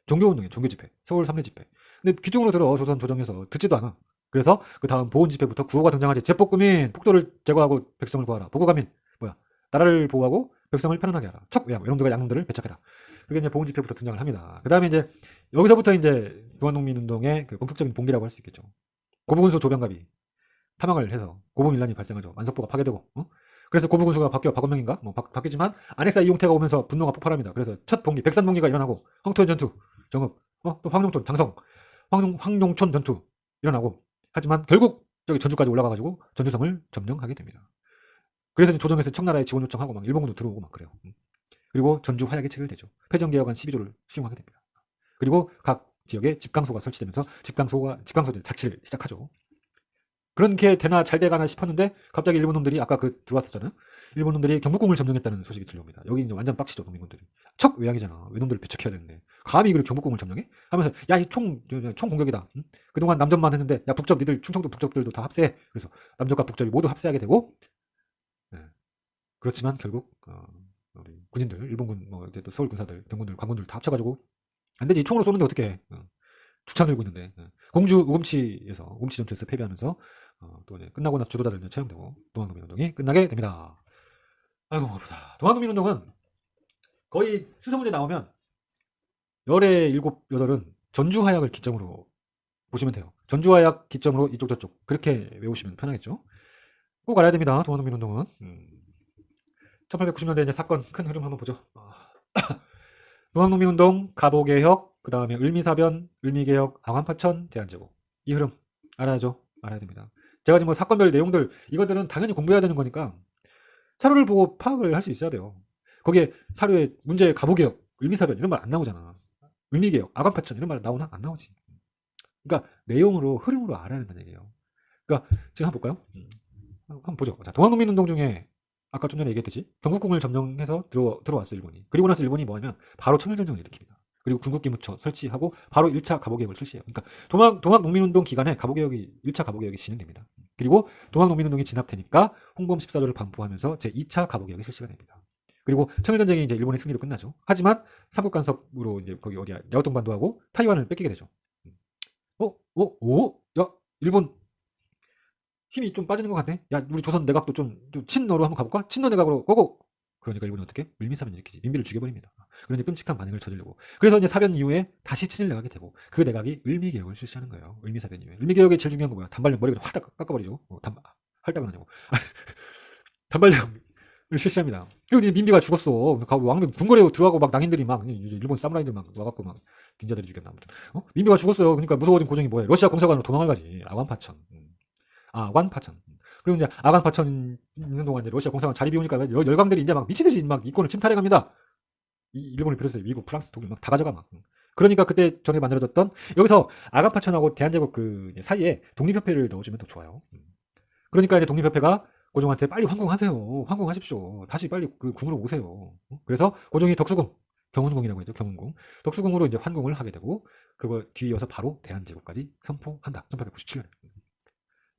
Speaker 1: 종교운동이에요. 종교집회. 서울 삼례집회. 근데 귀중으로 들어 조선 조정에서 듣지도 않아. 그래서 그 다음 보훈집회부터 구호가 등장하지. 제복구민 폭도를 제거하고 백성을 구하라. 보고가민 뭐야? 나라를 보호하고 백성을 편안하게 하라. 척! 이놈들과 양놈들을 배척해라. 그게 이제 보훈집회부터 등장을 합니다. 그 다음에 이제 여기서부터 이제 동학농민운동의 그 본격적인 봉기라고 할 수 있겠죠. 고부군수 조병갑이 타망을 해서 고봉일란이 발생하죠. 만석부가 파괴되고. 그래서 고부군수가 바뀌어 박원명인가? 뭐 바뀌지만 안핵사 이용태가 오면서 분노가 폭발합니다. 그래서 첫 봉기 백산봉기가 일어나고 황토현 전투 정읍 또 황룡촌 장성 황룡촌 전투 일어나고 하지만 결국 저기 전주까지 올라가가지고 전주성을 점령하게 됩니다. 그래서 조정에서 청나라에 지원 요청하고 막 일본군도 들어오고 막 그래요. 그리고 전주 화약이 체결되죠. 패전개혁안 12조를 수용하게 됩니다. 그리고 각 지역에 집강소가 설치되면서 집강소들 자치를 시작하죠. 그렇게 되나 잘 돼가나 싶었는데 갑자기 일본 놈들이 아까 들어왔었잖아요. 일본 놈들이 경복궁을 점령했다는 소식이 들려옵니다. 여기 이제 완전 빡치죠, 농민군들이. 척 외양이잖아. 외놈들을 배척해야 되는데 감히 그걸 경복궁을 점령해? 하면서 야, 이 총 공격이다. 그동안 남전만 했는데 야, 북적 니들 충청도 북적들도 다 합세해. 그래서 남적과 북적이 모두 합세하게 되고 그렇지만 결국 우리 군인들, 일본군, 또 서울 군사들, 병군들, 관군들 다 합쳐가지고 안 되지. 총으로 쏘는데 어떻게? 죽창 들고 있는데 공주 우금치에서 우금치 전투에서 패배하면서 또 이제 끝나고 나서 주도자들 채용되고 동학농민운동이 끝나게 됩니다. 아이고 바쁘다. 동학농민운동은 거의 순서 문제 나오면 열의 7, 8은 전주화약을 기점으로 보시면 돼요. 전주화약 기점으로 이쪽 저쪽 그렇게 외우시면 편하겠죠. 꼭 알아야 됩니다. 동학농민운동은 1890년대 이제 사건 큰 흐름 한번 보죠. 동학농민운동, 갑오개혁, 그 다음에 을미사변, 을미개혁, 항암파천, 대한제국. 이 흐름 알아야죠. 알아야 됩니다. 제가 지금 뭐 사건별 내용들 이것들은 당연히 공부해야 되는 거니까 사료를 보고 파악을 할 수 있어야 돼요. 거기에 사료에 문제 갑오개혁, 을미사변 이런 말 안 나오잖아. 을미개혁, 항암파천 이런 말 나오나? 안 나오지. 그러니까 내용으로 흐름으로 알아야 된다는 얘기예요. 그러니까 지금 한번 볼까요? 한번 보죠. 자, 동학농민운동 중에 아까 좀 전에 얘기했듯이 경복궁을 점령해서 들어왔어 일본이. 그리고 나서 일본이 뭐하면 바로 청일전쟁을 일으킵니다. 그리고 군국기무처 설치하고 바로 1차 갑오개혁을 실시해요. 그러니까 동학농민운동 기간에 1차 갑오개혁이 진행됩니다. 그리고 동학농민운동이 진압되니까 홍범 14조를 반포하면서 제2차 갑오개혁이 실시가 됩니다. 그리고 청일전쟁이 이제 일본의 승리로 끝나죠. 하지만 삼국 간섭으로 이제 거기 어디야 야오통반도하고 타이완을 뺏기게 되죠. 야 일본 힘이 좀 빠지는 것 같네. 야 우리 조선 내각도 좀 친노로 한번 가볼까? 친노 내각으로 고고. 그러니까 일본이 어떻게? 물밑사변을 일으키지. 민비를 죽여버립니다. 그런데 끔찍한 반응을 저지르고. 그래서 이제 사변 이후에 다시 친일 내각이 되고 그 내각이 을미개혁을 실시하는 거예요. 을미사변 이후에. 을미개혁의 제일 중요한 건 뭐야? 단발령 머리 그냥 확 깎아버리죠. 할당은 아니고. 단발령을 실시합니다. 그리고 이제 민비가 죽었어. 왕비 궁궐에 들어가고 막 낭인들이 막 일본 사무라이들 막 와갖고 막 닌자들이 죽였나 아무튼. 민비가 죽었어요. 그러니까 무서워진 고정이 뭐예요? 러시아 공사관으로 도망을 가지. 아관파천. 아관파천. 그리고 이제 아관파천 있는 동안 이제 러시아 공사관 자리 비우니까 열강들이 이제 막 미치듯이 막 이권을 침탈해갑니다. 일본을 비롯해서 미국, 프랑스, 독일 막 다 가져가 막. 그러니까 그때 전에 만들어졌던 여기서 아관파천하고 대한제국 그 사이에 독립협회를 넣어주면 더 좋아요. 그러니까 이제 독립협회가 고종한테 빨리 환궁하세요. 환궁하십시오. 다시 빨리 그 궁으로 오세요. 그래서 고종이 덕수궁, 경운궁이라고 했죠. 경운궁. 덕수궁으로 이제 환궁을 하게 되고 그거 뒤이어서 바로 대한제국까지 선포한다. 1897년에.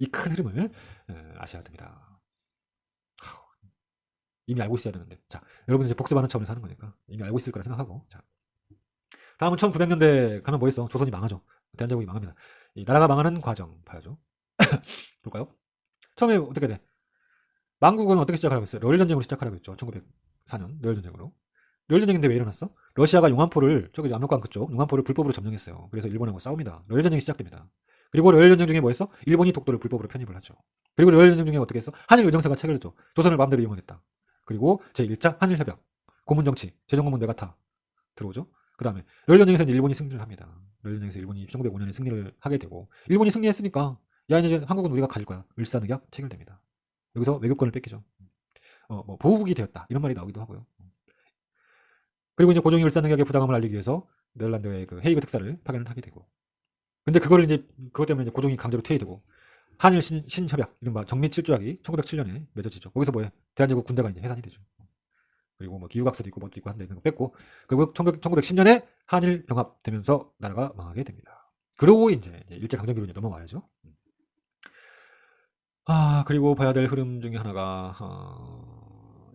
Speaker 1: 이 큰 흐름을 아셔야 됩니다. 이미 알고 있어야 되는데. 자, 여러분 이제 복습하는 차원에서 하는 거니까 이미 알고 있을 거라 생각하고. 자, 다음은 1900년대 가면 뭐 있어? 조선이 망하죠. 대한제국이 망합니다. 이 나라가 망하는 과정 봐야죠. 볼까요? 처음에 어떻게 돼? 망국은 어떻게 시작하라고 했어요? 러일전쟁으로 시작하라고 했죠. 1904년 러일전쟁으로. 러일전쟁인데 왜 일어났어? 러시아가 용안포를 저기 압록강 그쪽 용안포를 불법으로 점령했어요. 그래서 일본하고 싸웁니다. 러일전쟁이 시작됩니다. 그리고 러일전쟁 중에 뭐 했어? 일본이 독도를 불법으로 편입을 하죠. 그리고 러일전쟁 중에 어떻게 했어? 한일의정서가 체결했죠. 조선을 마음대로 이용하겠다. 그리고 제1차 한일협약, 고문정치, 제정공문 뇌가타 들어오죠. 그 다음에 러일전쟁에서는 일본이 승리를 합니다. 러일전쟁에서 일본이 1905년에 승리를 하게 되고 일본이 승리했으니까 야 이제 한국은 우리가 가질 거야. 을사늑약 체결됩니다. 여기서 외교권을 뺏기죠. 뭐 보호국이 되었다 이런 말이 나오기도 하고요. 그리고 이제 고종이 을사늑약의 부당함을 알리기 위해서 네덜란드의 그 헤이그 특사를 파견을 하게 되고. 근데 그거를 이제 그것 때문에 이제 고종이 강제로 퇴위되고 한일 신협약 이른바 정미 7조약이 1907년에 맺어지죠. 거기서 뭐해? 대한제국 군대가 이제 해산이 되죠. 그리고 뭐 기후각서도 있고 뭐도 있고 한데 그거 뺐고 그리고 1910년에 한일 병합되면서 나라가 망하게 됩니다. 그리고 이제 일제강점기로 이제 넘어와야죠. 그리고 봐야 될 흐름 중에 하나가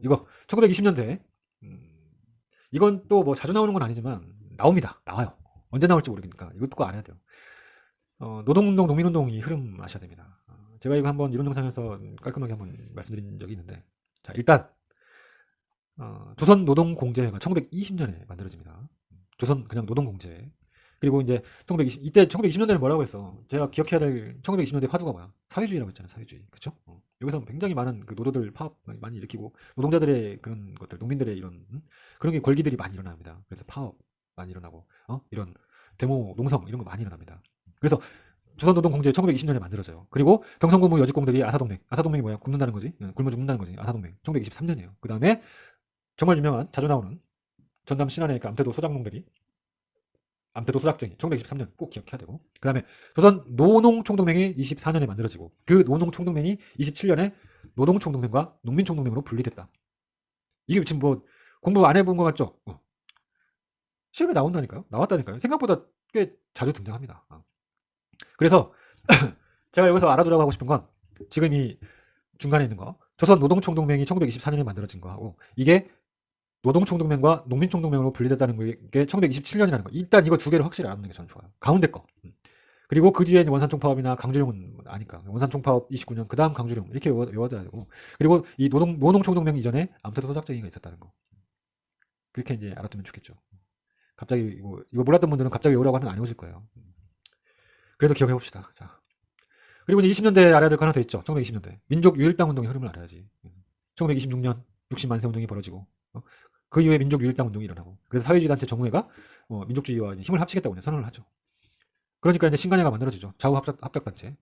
Speaker 1: 이거 1920년대 이건 또 뭐 자주 나오는 건 아니지만 나옵니다. 나와요. 언제 나올지 모르니까 이것도 꼭 알아야 돼요. 노동운동, 농민운동 이 흐름 아셔야 됩니다. 제가 이거 한번 이런 영상에서 깔끔하게 한번 말씀드린 적이 있는데 자 일단 조선노동공제회가 1920년에 만들어집니다. 조선 그냥 노동공제. 그리고 이제 이때 1920년대는 뭐라고 했어? 제가 기억해야 될 1920년대 화두가 뭐야? 사회주의라고 했잖아요. 사회주의. 그쵸? 여기서 굉장히 많은 그 노도들 파업 많이 일으키고 노동자들의 그런 것들, 농민들의 이런 그런 게 권리들이 많이 일어납니다. 그래서 파업 많이 일어나고 이런 데모, 농성 이런 거 많이 일어납니다. 그래서 조선노동공제 1920년에 만들어져요. 그리고 경성고무 여직공들이 아사동맹이 뭐야? 굶는다는 거지. 굶어 죽는다는 거지. 아사동맹 1923년이에요. 그 다음에 정말 유명한 자주 나오는 전남 신안의 그 암태도 소작농들이 암태도 소작쟁이 1923년 꼭 기억해야 되고 그 다음에 조선 노농총동맹이 24년에 만들어지고 그 노농총동맹이 27년에 노동총동맹과 농민총동맹으로 분리됐다. 이게 지금 뭐 공부 안 해본 것 같죠? 시험에 나온다니까요. 나왔다니까요. 생각보다 꽤 자주 등장합니다. 그래서 제가 여기서 알아두라고 하고 싶은 건 지금 이 중간에 있는 거 조선 노동총동맹이 1924년에 만들어진 거하고 이게 노동총동맹과 농민총동맹으로 분리됐다는 게 1927년이라는 거. 일단 이거 두 개를 확실히 알아두는 게 저는 좋아요. 가운데 거. 그리고 그 뒤에 원산총파업이나 강주룡은 아니까. 원산총파업 29년, 그 다음 강주룡. 이렇게 외워둬야 되고. 그리고 이 노농총동맹 이전에 암태도 소작쟁이가 있었다는 거. 그렇게 이제 알아두면 좋겠죠. 갑자기 이거 몰랐던 분들은 갑자기 외우라고 하면 안 외우실 거예요. 그래도 기억해 봅시다. 자. 그리고 이제 20년대 알아야 될 거 하나 더 있죠. 1920년대. 민족 유일당 운동의 흐름을 알아야지. 1926년 60만세 운동이 벌어지고. 그 이후에 민족유일당 운동이 일어나고 그래서 사회주의 단체 정우회가 민족주의와 힘을 합치겠다고 선언을 하죠. 그러니까 이제 신간회가 만들어지죠. 좌우 합작 단체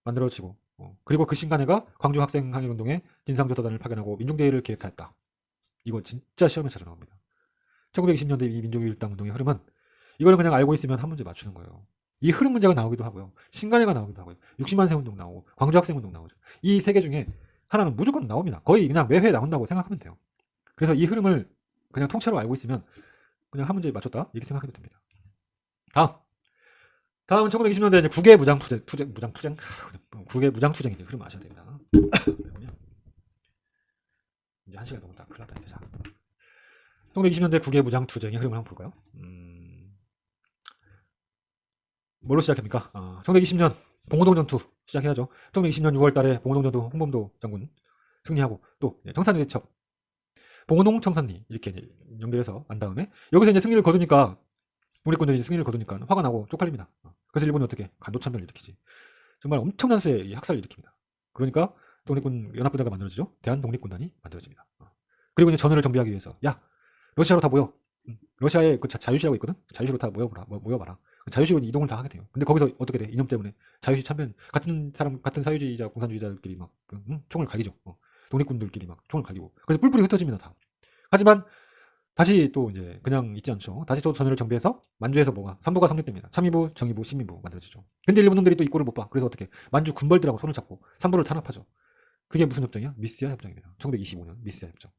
Speaker 1: 만들어지고 그리고 그 신간회가 광주 학생 항일 운동에 진상조사단을 파견하고 민중대회를 기획하였다. 이거 진짜 시험에 자주 나옵니다. 1920년대 이 민족유일당 운동의 흐름은 이거는 그냥 알고 있으면 한 문제 맞추는 거예요. 이 흐름 문제가 나오기도 하고요. 신간회가 나오기도 하고요. 60만세 운동 나오고 광주 학생 운동 나오죠. 이 세 개 중에 하나는 무조건 나옵니다. 거의 그냥 매회 나온다고 생각하면 돼요. 그래서 이 흐름을 그냥 통째로 알고 있으면 그냥 한 문제 맞췄다 이렇게 생각하면 됩니다. 다음은 1920년대 이제 국외 무장투쟁 국외 무장투쟁의 흐름 아셔야 됩니다. 이제 한 시간 너무 다 큰일 났다 이제. 자, 1920년대 국외 무장투쟁의 흐름을 한번 볼까요? 뭘로 시작합니까? 1920년 봉오동 전투 시작해야죠. 1920년 6월 달에 봉오동 전투 홍범도 장군 승리하고 또 청산리 대첩 봉은홍, 청산리 이렇게 이제 연결해서 한 다음에 여기서 이제 승리를 거두니까 독립군들이 승리를 거두니까 화가 나고 쪽팔립니다. 그래서 일본이 어떻게 간도참변을 일으키지. 정말 엄청난 수의 학살을 일으킵니다. 그러니까 독립군 연합부대가 만들어지죠. 대한독립군단이 만들어집니다. 그리고 이제 전열을 정비하기 위해서 야 러시아로 다 모여. 러시아에 그 자유시라고 있거든. 자유시로 다 모여봐라. 자유시로 이동을 다 하게 돼요. 근데 거기서 어떻게 돼? 이념 때문에 자유시 참변 같은 사람 같은 사회주의자 공산주의자들끼리 막 총을 갈기죠. 독립군들끼리 막 총을 갈기고 그래서 뿔뿔이 흩어집니다 다. 하지만 다시 또 이제 그냥 있지 않죠. 다시 또 전열을 정비해서 만주에서 뭐가 삼부가 성립됩니다. 참의부, 정의부, 신민부 만들어지죠. 근데 일본 놈들이 또 이 꼴을 못 봐. 그래서 어떻게 만주 군벌들하고 손을 잡고 삼부를 탄압하죠. 그게 무슨 협정이야? 미스야 협정입니다. 1925년 미스야 협정.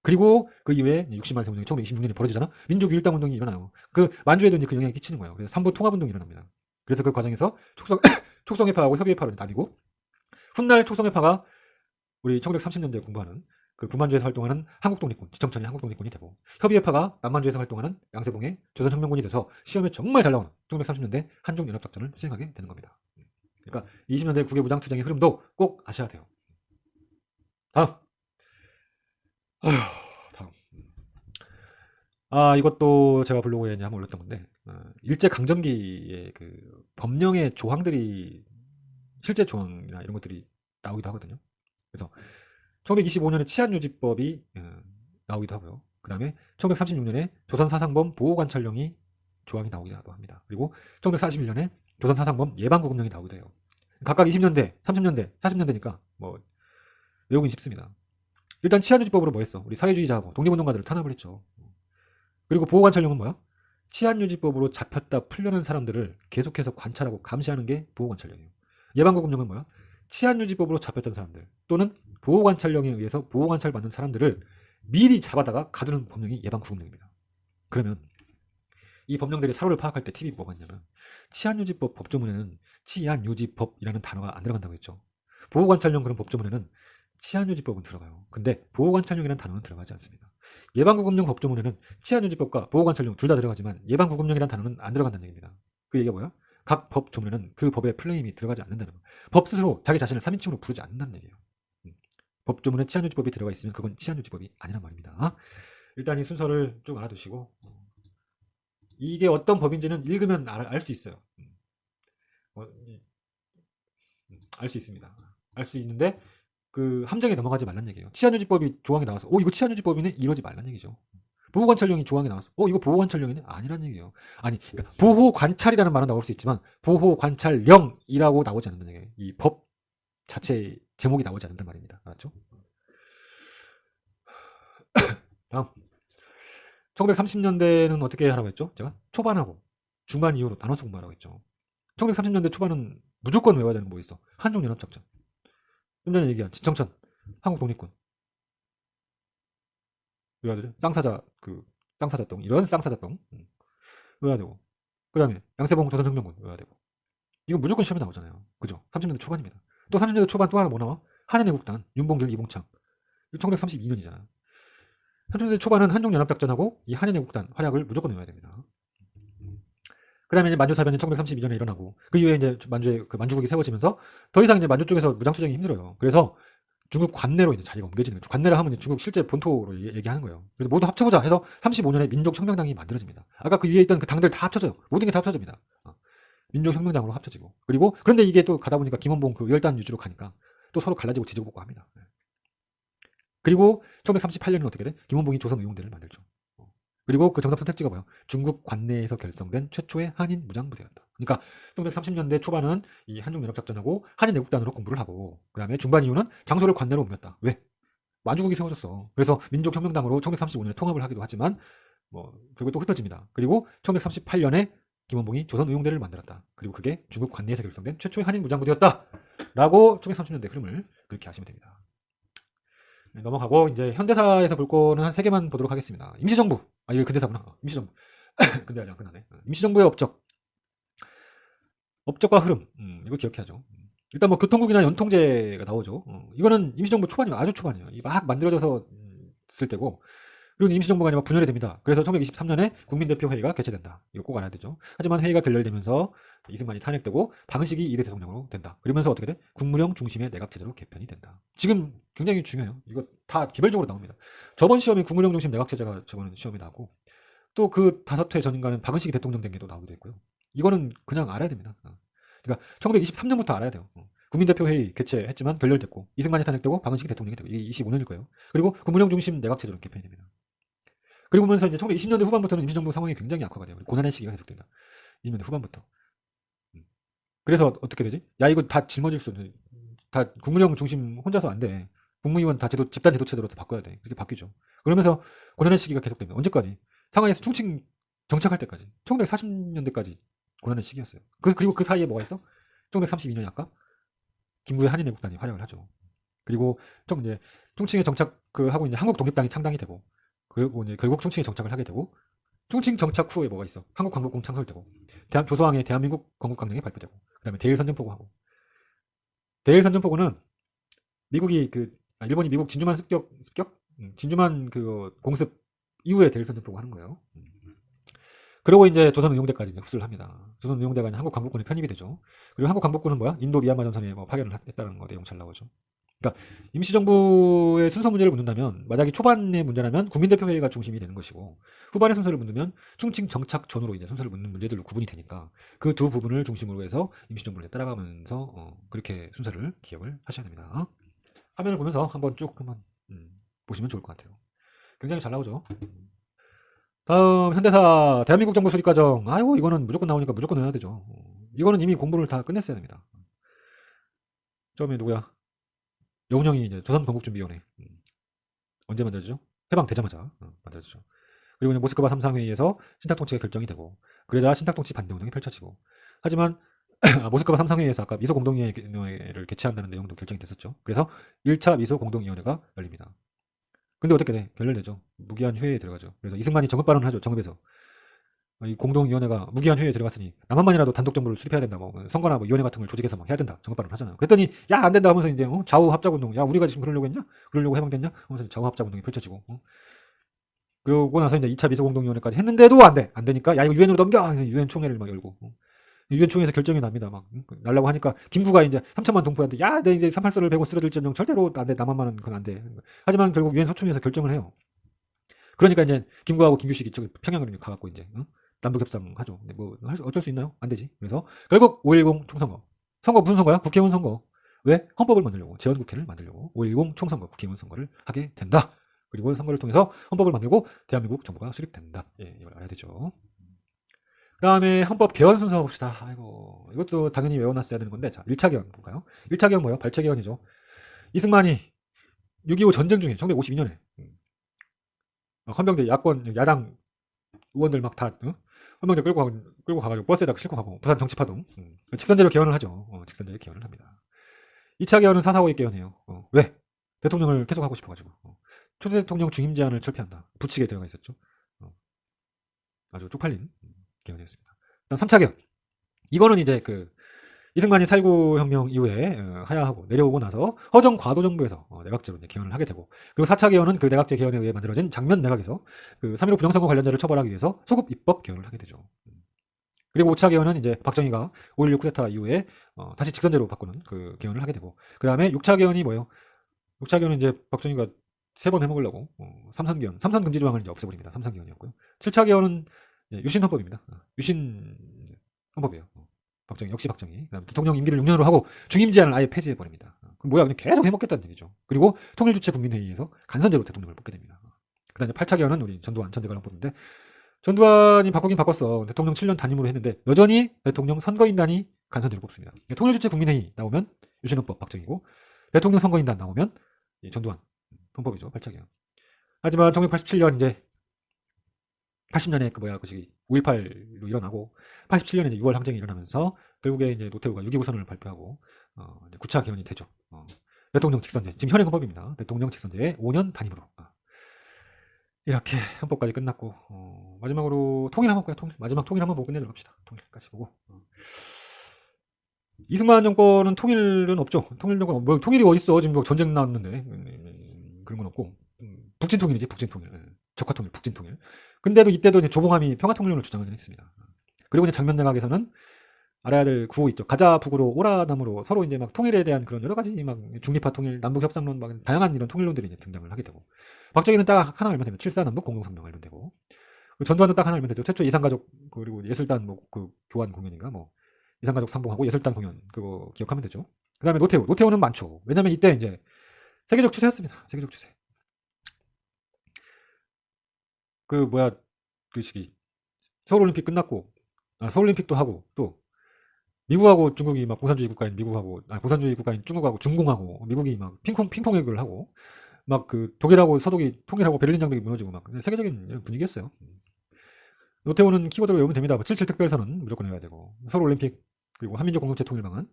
Speaker 1: 그리고 그 이후에 60만 세 운동이 1926년에 벌어지잖아. 민족 일당 운동이 일어나요. 그 만주에도 이제 그 영향이 끼치는 거예요. 그래서 삼부 통합 운동이 일어납니다. 그래서 그 과정에서 촉성회파하고 협의회파로 나뉘고 훗날 촉성회파가 우리 1930년대에 공부하는 그 북만주에서 활동하는 한국독립군, 지청천의 한국독립군이 되고 협의회파가 남만주에서 활동하는 양세봉의 조선혁명군이 돼서 시험에 정말 잘 나오는 1930년대 한중연합작전을 수행하게 되는 겁니다. 그러니까 20년대 국외 무장투쟁의 흐름도 꼭 아셔야 돼요. 다음. 다음. 이것도 제가 블로그에 한번 올렸던 건데, 일제강점기의 그 법령의 조항들이, 실제 조항이나 이런 것들이 나오기도 하거든요. 그래서 1925년에 치안유지법이 나오기도 하고요. 그 다음에 1936년에 조선사상범 보호관찰령이 조항이 나오기도 합니다. 그리고 1941년에 조선사상범 예방구금령이 나오기도 해요. 각각 20년대, 30년대, 40년대니까 뭐 외우긴 쉽습니다. 일단 치안유지법으로 뭐 했어? 우리 사회주의자하고 독립운동가들을 탄압을 했죠. 그리고 보호관찰령은 뭐야? 치안유지법으로 잡혔다 풀려난 사람들을 계속해서 관찰하고 감시하는 게 보호관찰령이에요. 예방구금령은 뭐야? 치안유지법으로 잡혔던 사람들 또는 보호관찰령에 의해서 보호관찰 받는 사람들을 미리 잡아다가 가두는 법령이 예방구금령입니다. 그러면 이 법령들이 사로를 파악할 때 팁이 뭐가 있냐면 치안유지법 법조문에는 치안유지법이라는 단어가 안 들어간다고 했죠. 보호관찰령 그런 법조문에는 치안유지법은 들어가요. 근데 보호관찰령이라는 단어는 들어가지 않습니다. 예방구금령 법조문에는 치안유지법과 보호관찰령 둘 다 들어가지만 예방구금령이라는 단어는 안 들어간다는 얘기입니다. 그 얘기가 뭐야? 각 법 조문에는 그 법의 플레임이 들어가지 않는다는 거예요. 법 스스로 자기 자신을 3인칭으로 부르지 않는다는 얘기예요. 법 조문에 치안유지법이 들어가 있으면 그건 치안유지법이 아니란 말입니다. 일단 이 순서를 쭉 알아두시고 이게 어떤 법인지는 읽으면 알 수 있어요. 알 수 있습니다. 알 수 있는데 그 함정에 넘어가지 말란 얘기예요. 치안유지법이 조항이 나와서 이거 치안유지법이네 이러지 말란 얘기죠. 보호관찰령이 조항이 나와서 이거 보호관찰령이네 아니란 얘기예요. 아니 그러니까 보호관찰이라는 말은 나올 수 있지만 보호관찰령이라고 나오지 않는다는 얘기예요. 이 법 자체 제목이 나오지 않는단 말입니다. 알았죠? 다음 1930년대는 어떻게 하라고 했죠? 제가 초반하고 중반 이후로 나눠서 공부하라고 했죠. 1930년대 초반은 무조건 외워야 되는 뭐 있어? 한중연합작전. 좀 전에 얘기한 지청천, 한국독립군. 외워야 되죠? 쌍사자동, 이런 쌍사자동. 외워야 되고. 그 다음에 양세봉 조선혁명군 외워야 되고. 이거 무조건 시험에 나오잖아요. 그죠? 30년대 초반입니다. 또 30년대 초반 또 하나 뭐 나와? 한인애국단, 윤봉길, 이봉창. 1932년이잖아요. 30년대 초반은 한중연합작전하고 이 한인애국단 활약을 무조건 외워야 됩니다. 그 다음에 이제 만주사변이 1932년에 일어나고 그 이후에 이제 만주에 그 만주국이 세워지면서 더 이상 이제 만주 쪽에서 무장투쟁이 힘들어요. 그래서 중국 관내로 이제 자리가 옮겨지는 거죠. 관내라 하면 이제 중국 실제 본토로 얘기하는 거예요. 그래서 모두 합쳐보자 해서 35년에 민족혁명당이 만들어집니다. 아까 그 위에 있던 그 당들 다 합쳐져요. 모든 게 다 합쳐집니다. 민족혁명당으로 합쳐지고 그리고 그런데 이게 또 가다 보니까 김원봉 그 열단 위주로 가니까 또 서로 갈라지고 지지고 합니다. 그리고 1938년은 어떻게 돼? 김원봉이 조선의용대를 만들죠. 그리고 그 정답 선택지가 뭐야? 중국 관내에서 결성된 최초의 한인 무장부대였다. 그러니까 1930년대 초반은 이 한중연합작전하고 한인애국단으로 공부를 하고 그 다음에 중반 이후는 장소를 관내로 옮겼다. 왜? 만주국이 세워졌어. 그래서 민족혁명당으로 1935년에 통합을 하기도 하지만 뭐 그리고 또 흩어집니다. 그리고 1938년에 김원봉이 조선의용대를 만들었다. 그리고 그게 중국 관내에서 결성된 최초의 한인 무장부대였다. 라고 1930년대 흐름을 그렇게 하시면 됩니다. 넘어가고 이제 현대사에서 볼 거는 한 3개만 보도록 하겠습니다. 임시정부. 이거 근대사구나. 임시정부. 근대 아직 안 끝나네. 임시정부의 업적과 흐름. 이거 기억해야죠. 일단 뭐 교통국이나 연통제가 나오죠. 이거는 임시정부 초반이에요. 아주 초반이에요. 막 만들어져서 쓸 때고. 그리고 임시정부가 아니라 분열이 됩니다. 그래서 1923년에 국민대표회의가 개최된다. 이거 꼭 알아야 되죠. 하지만 회의가 결렬되면서 이승만이 탄핵되고 방식이 2대 대통령으로 된다. 그러면서 어떻게 돼? 국무령 중심의 내각체제로 개편이 된다. 지금 굉장히 중요해요. 이거 다 개별적으로 나옵니다. 저번 시험에 국무령 중심 내각체제가 저번 시험에 나오고 또 그 5회 전인가는 박은식이 대통령 된 게 또 나오기도 했고요. 이거는 그냥 알아야 됩니다. 그러니까 1923년부터 알아야 돼요. 국민대표회의 개최했지만 결렬됐고 이승만이 탄핵되고 박은식이 대통령이 되고 이게 25년일 거예요. 그리고 국무령 중심 내각체제로 개편이 됩니다. 그리고 보면서 이제 1920년대 후반부터는 임시정부 상황이 굉장히 악화가 돼요. 고난의 시기가 계속된다. 20년대 후반부터. 그래서 어떻게 되지? 야 이거 다 짊어질 수 없는 다 국무령 중심 혼자서 안 돼. 국무위원 다 집단 지도체제로 바꿔야 돼. 그렇게 바뀌죠. 그러면서 고난의 시기가 계속됩니다. 언제까지? 상하이에서 충칭 정착할 때까지. 1940년대까지 고난의 시기였어요. 그리고 그 사이에 뭐가 있어? 1932년에 아까 김구의 한인애국단이 활약을 하죠. 그리고 이제 충칭에 정착 하고 이제 한국 독립당이 창당이 되고 그리고 이제 결국 충칭에 정착을 하게 되고 충칭 정착 후에 뭐가 있어? 한국광복궁 창설되고 조서왕의 대한민국 건국강령이 발표되고 그다음에 대일선전포고하고 대일선전포고는 미국이 일본이 미국 진주만 습격 진주만 그 공습 이후에 대일선전포고 하는 거예요. 그리고 이제 조선의용대까지 흡수를 합니다. 조선의용대가 한국 광복군에 편입이 되죠. 그리고 한국 광복군은 뭐야? 인도 미얀마 전선에 파견을 했다는 거 내용 잘 나오죠. 그러니까 임시정부의 순서 문제를 묻는다면 만약에 초반의 문제라면 국민대표회의가 중심이 되는 것이고 후반의 순서를 묻으면 충칭 정착 전후로 이제 순서를 묻는 문제들로 구분이 되니까 그 두 부분을 중심으로 해서 임시정부를 따라가면서 그렇게 순서를 기억을 하셔야 됩니다. 화면을 보면서 한번 보시면 좋을 것 같아요. 굉장히 잘 나오죠. 다음 현대사 대한민국 정부 수립 과정. 아이고 이거는 무조건 나오니까 무조건 해야 되죠. 이거는 이미 공부를 다 끝냈어야 됩니다. 처음에 누구야? 여운형이 이제 조선건국준비위원회 언제 만들어지죠? 해방되자마자 만들어지죠. 그리고 모스크바 3상회의에서 신탁통치가 결정이 되고 그러자 신탁통치 반대운동이 펼쳐지고 하지만 모스크바 3상회의에서 아까 미소공동위원회를 개최한다는 내용도 결정이 됐었죠. 그래서 1차 미소공동위원회가 열립니다. 근데 어떻게 돼? 결렬되죠. 무기한 휴회에 들어가죠. 그래서 이승만이 정급 발언을 하죠. 정급에서. 이 공동위원회가 무기한 휴회에 들어갔으니 남한만이라도 단독 정부를 수립해야 된다. 선거나 위원회 같은 걸 조직해서 해야 된다. 정급 발언을 하잖아요. 그랬더니 야 안 된다 하면서 이제 좌우 합작 운동. 야 우리가 지금 그러려고 했냐? 그러려고 해방됐냐? 하면서 좌우 합작 운동이 펼쳐지고. 그러고 나서 이제 2차 미소공동위원회까지 했는데도 안 돼. 안 되니까 야 이거 유엔으로 넘겨. 유엔 총회를 열고. 유엔 총회에서 결정이 납니다. 날라고 하니까 김구가 이제 3천만 동포한테 야 내 이제 38선을 베고 쓰러질지언정 절대로 안 돼. 남한만은 그건 안 돼. 하지만 결국 유엔 소총회에서 결정을 해요. 그러니까 이제 김구하고 김규식이 평양으로 가갖고 이제 남북협상하죠. 근데 어쩔 수 있나요? 안 되지. 그래서 결국 5.10 총선거. 선거 무슨 선거야? 국회의원 선거. 왜? 헌법을 만들려고 제헌국회를 만들려고 5.10 총선거 국회의원 선거를 하게 된다. 그리고 선거를 통해서 헌법을 만들고 대한민국 정부가 수립된다. 예, 이걸 알아야 되죠. 그 다음에 헌법 개헌 순서 봅시다. 아이고 이것도 당연히 외워놨어야 되는 건데 자 1차 개헌 볼까요? 1차 개헌 뭐예요? 발췌 개헌이죠. 이승만이 6.25 전쟁 중에 1952년에 헌병대 야당 의원들 막 다 헌병대 끌고 가가지고 버스에다가 싣고 가고 부산 정치파동 직선제로 개헌을 하죠. 직선제로 개헌을 합니다. 2차 개헌은 4.4.5의 개헌이에요. 왜? 대통령을 계속 하고 싶어가지고 초대 대통령 중임 제한을 철폐한다. 부칙에 들어가 있었죠. 아주 쪽팔린 개헌이었습니다. 그다음 3차 개헌. 이거는 이제 이승만이 살구혁명 이후에 하야하고 내려오고 나서 허정 과도 정부에서 내각제로 이제 개헌을 하게 되고 그리고 4차 개헌은 그 내각제 개헌에 의해 만들어진 장면 내각에서 3.15 부정선거 관련자를 처벌하기 위해서 소급 입법 개헌을 하게 되죠. 그리고 5차 개헌은 이제 박정희가 5.16 쿠데타 이후에 다시 직선제로 바꾸는 그 개헌을 하게 되고 그 다음에 6차 개헌이 뭐예요? 6차 개헌은 이제 박정희가 3번 해먹으려고 삼선 개헌, 삼선 금지 조항을 이제 없애버립니다. 삼선 개헌이었고요. 7차 개헌은 유신 헌법입니다. 유신 헌법이에요. 역시 박정희. 그다음 대통령 임기를 6년으로 하고 중임 제한을 아예 폐지해 버립니다. 그럼 뭐야? 그냥 계속 해먹겠다는 얘기죠. 그리고 통일주체 국민회의에서 간선제로 대통령을 뽑게 됩니다. 그다음에 8차 개헌은 우리 전두환 전 대관원법인데 전두환이 바꾸긴 바꿨어. 대통령 7년 단임으로 했는데 여전히 대통령 선거인단이 간선제로 뽑습니다. 그러니까 통일주체 국민회의 나오면 유신헌법 박정희고 대통령 선거인단 나오면 전두환 헌법이죠. 8차 개헌. 하지만 1987년 이제 80년에 5.18로 일어나고 87년에 이제 6월 항쟁이 일어나면서 결국에 이제 노태우가 6.25 선언을 발표하고 9차 개헌이 되죠. 대통령 직선제. 지금 현행 헌법입니다. 대통령 직선제에 5년 단임으로. 이렇게 헌법까지 끝났고 마지막으로 통일 한번 볼까요? 마지막 통일 한번 보고 끝내도록 합시다. 통일까지 보고. 이승만 정권은 통일은 없죠. 통일 정권 통일이 어딨어? 지금 전쟁 나왔는데 그런 건 없고 북진 통일이지 북진 통일. 적화통일, 북진통일. 근데도 이때도 이제 조봉암이 평화통일론을 주장을 했습니다. 그리고 이제 장면 내각에서는 알아야 될 구호 있죠. 가자 북으로 오라남으로 서로 이제 막 통일에 대한 그런 여러 가지 막 중립화 통일, 남북 협상론 막 다양한 이런 통일론들이 이제 등장을 하게 되고, 박정희는 딱 하나 알면 되면 7.4 남북 공동성명 알면 되고, 전두환도 딱 하나 알면 되죠. 최초 이산가족 그리고 예술단 뭐 그 교환 공연인가 뭐 이산가족 상봉하고 예술단 공연 그거 기억하면 되죠. 그다음에 노태우는 많죠. 왜냐면 이때 이제 세계적 추세였습니다. 세계적 추세. 그 뭐야 그 시기 서울올림픽 끝났고, 서울올림픽도 하고 또 미국하고 중국이 막 공산주의 국가인 미국하고 공산주의 국가인 중국하고 중공하고 미국이 막 핑퐁 핵을 하고 막 그 독일하고 서독이 통일하고 베를린 장벽이 무너지고 막 세계적인 이런 분위기였어요. 노태우는 키워드로 외우면 됩니다. 77 특별선언 무조건 해야 되고, 서울올림픽 그리고 한민족 공동체 통일 방안,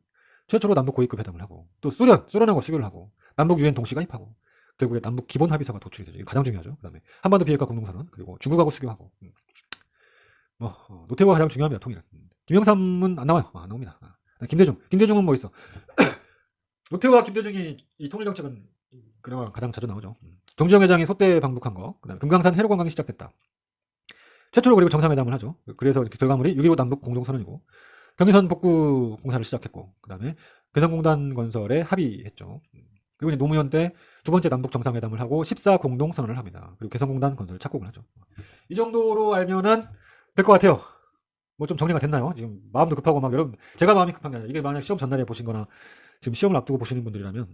Speaker 1: 최초로 남북 고위급 회담을 하고, 또 소련하고 수교를 하고, 남북 유엔 동시 가입하고, 결국에 남북 기본 합의서가 도출이 되죠. 이게 가장 중요하죠. 그다음에 한반도 비핵화 공동선언, 그리고 중국하고 수교하고. 노태우가 가장 중요합니다. 통일. 김영삼은 안 나와요. 안 나옵니다. 김대중은 뭐 있어? 노태우와 김대중이 이 통일 정책은 그나마 가장 자주 나오죠. 정주영 회장이 소대 방북한 거, 그다음에 금강산 해로 관광이 시작됐다. 최초로 그리고 정상회담을 하죠. 그래서 결과물이 6.15 남북 공동선언이고, 경의선 복구 공사를 시작했고, 그 다음에 개성공단 건설에 합의했죠. 그리고 이제 노무현 때 두 번째 남북 정상회담을 하고 14 공동선언을 합니다. 그리고 개성공단 건설을 착공을 하죠. 이 정도로 알면은 될 것 같아요. 뭐 좀 정리가 됐나요? 지금 마음도 급하고 막 여러분, 제가 마음이 급한 게 아니라 이게 만약 시험 전날에 보신 거나 지금 시험을 앞두고 보시는 분들이라면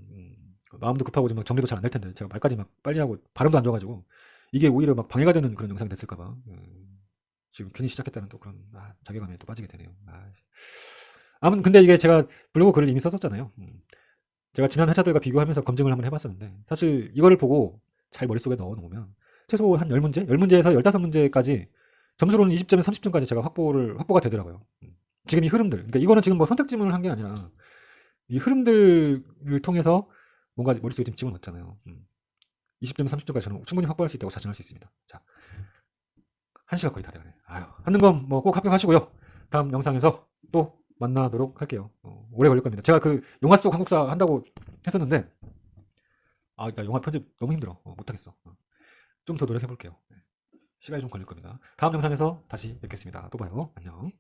Speaker 1: 마음도 급하고 좀 정리도 잘 안 될 텐데, 제가 말까지 막 빨리 하고 발음도 안 좋아가지고 이게 오히려 막 방해가 되는 그런 영상이 됐을까봐 지금 괜히 시작했다는 또 그런 자괴감에 또 빠지게 되네요. 아무튼 근데 이게 제가 블로그 글을 이미 썼었잖아요. 제가 지난 회차들과 비교하면서 검증을 한번 해봤었는데, 사실 이거를 보고 잘 머릿속에 넣어놓으면 최소 한 10문제? 10문제에서 15문제까지 점수로는 20점에서 30점까지 제가 확보가 되더라고요. 지금 이 흐름들, 그러니까 이거는 지금 뭐 선택 지문을 한 게 아니라 이 흐름들을 통해서 뭔가 머릿속에 지금 집어넣었잖아요. 20점, 30점까지 저는 충분히 확보할 수 있다고 자신할 수 있습니다. 자, 1시간 거의 다 돼가네. 하는 건 뭐 꼭 합격하시고요. 다음 영상에서 또 만나도록 할게요. 오래 걸릴 겁니다. 제가 그 영화 속 한국사 한다고 했었는데, 나 영화 편집 너무 힘들어. 못하겠어. 좀 더 노력해 볼게요. 시간이 좀 걸릴 겁니다. 다음 영상에서 다시 뵙겠습니다. 또 봐요. 안녕.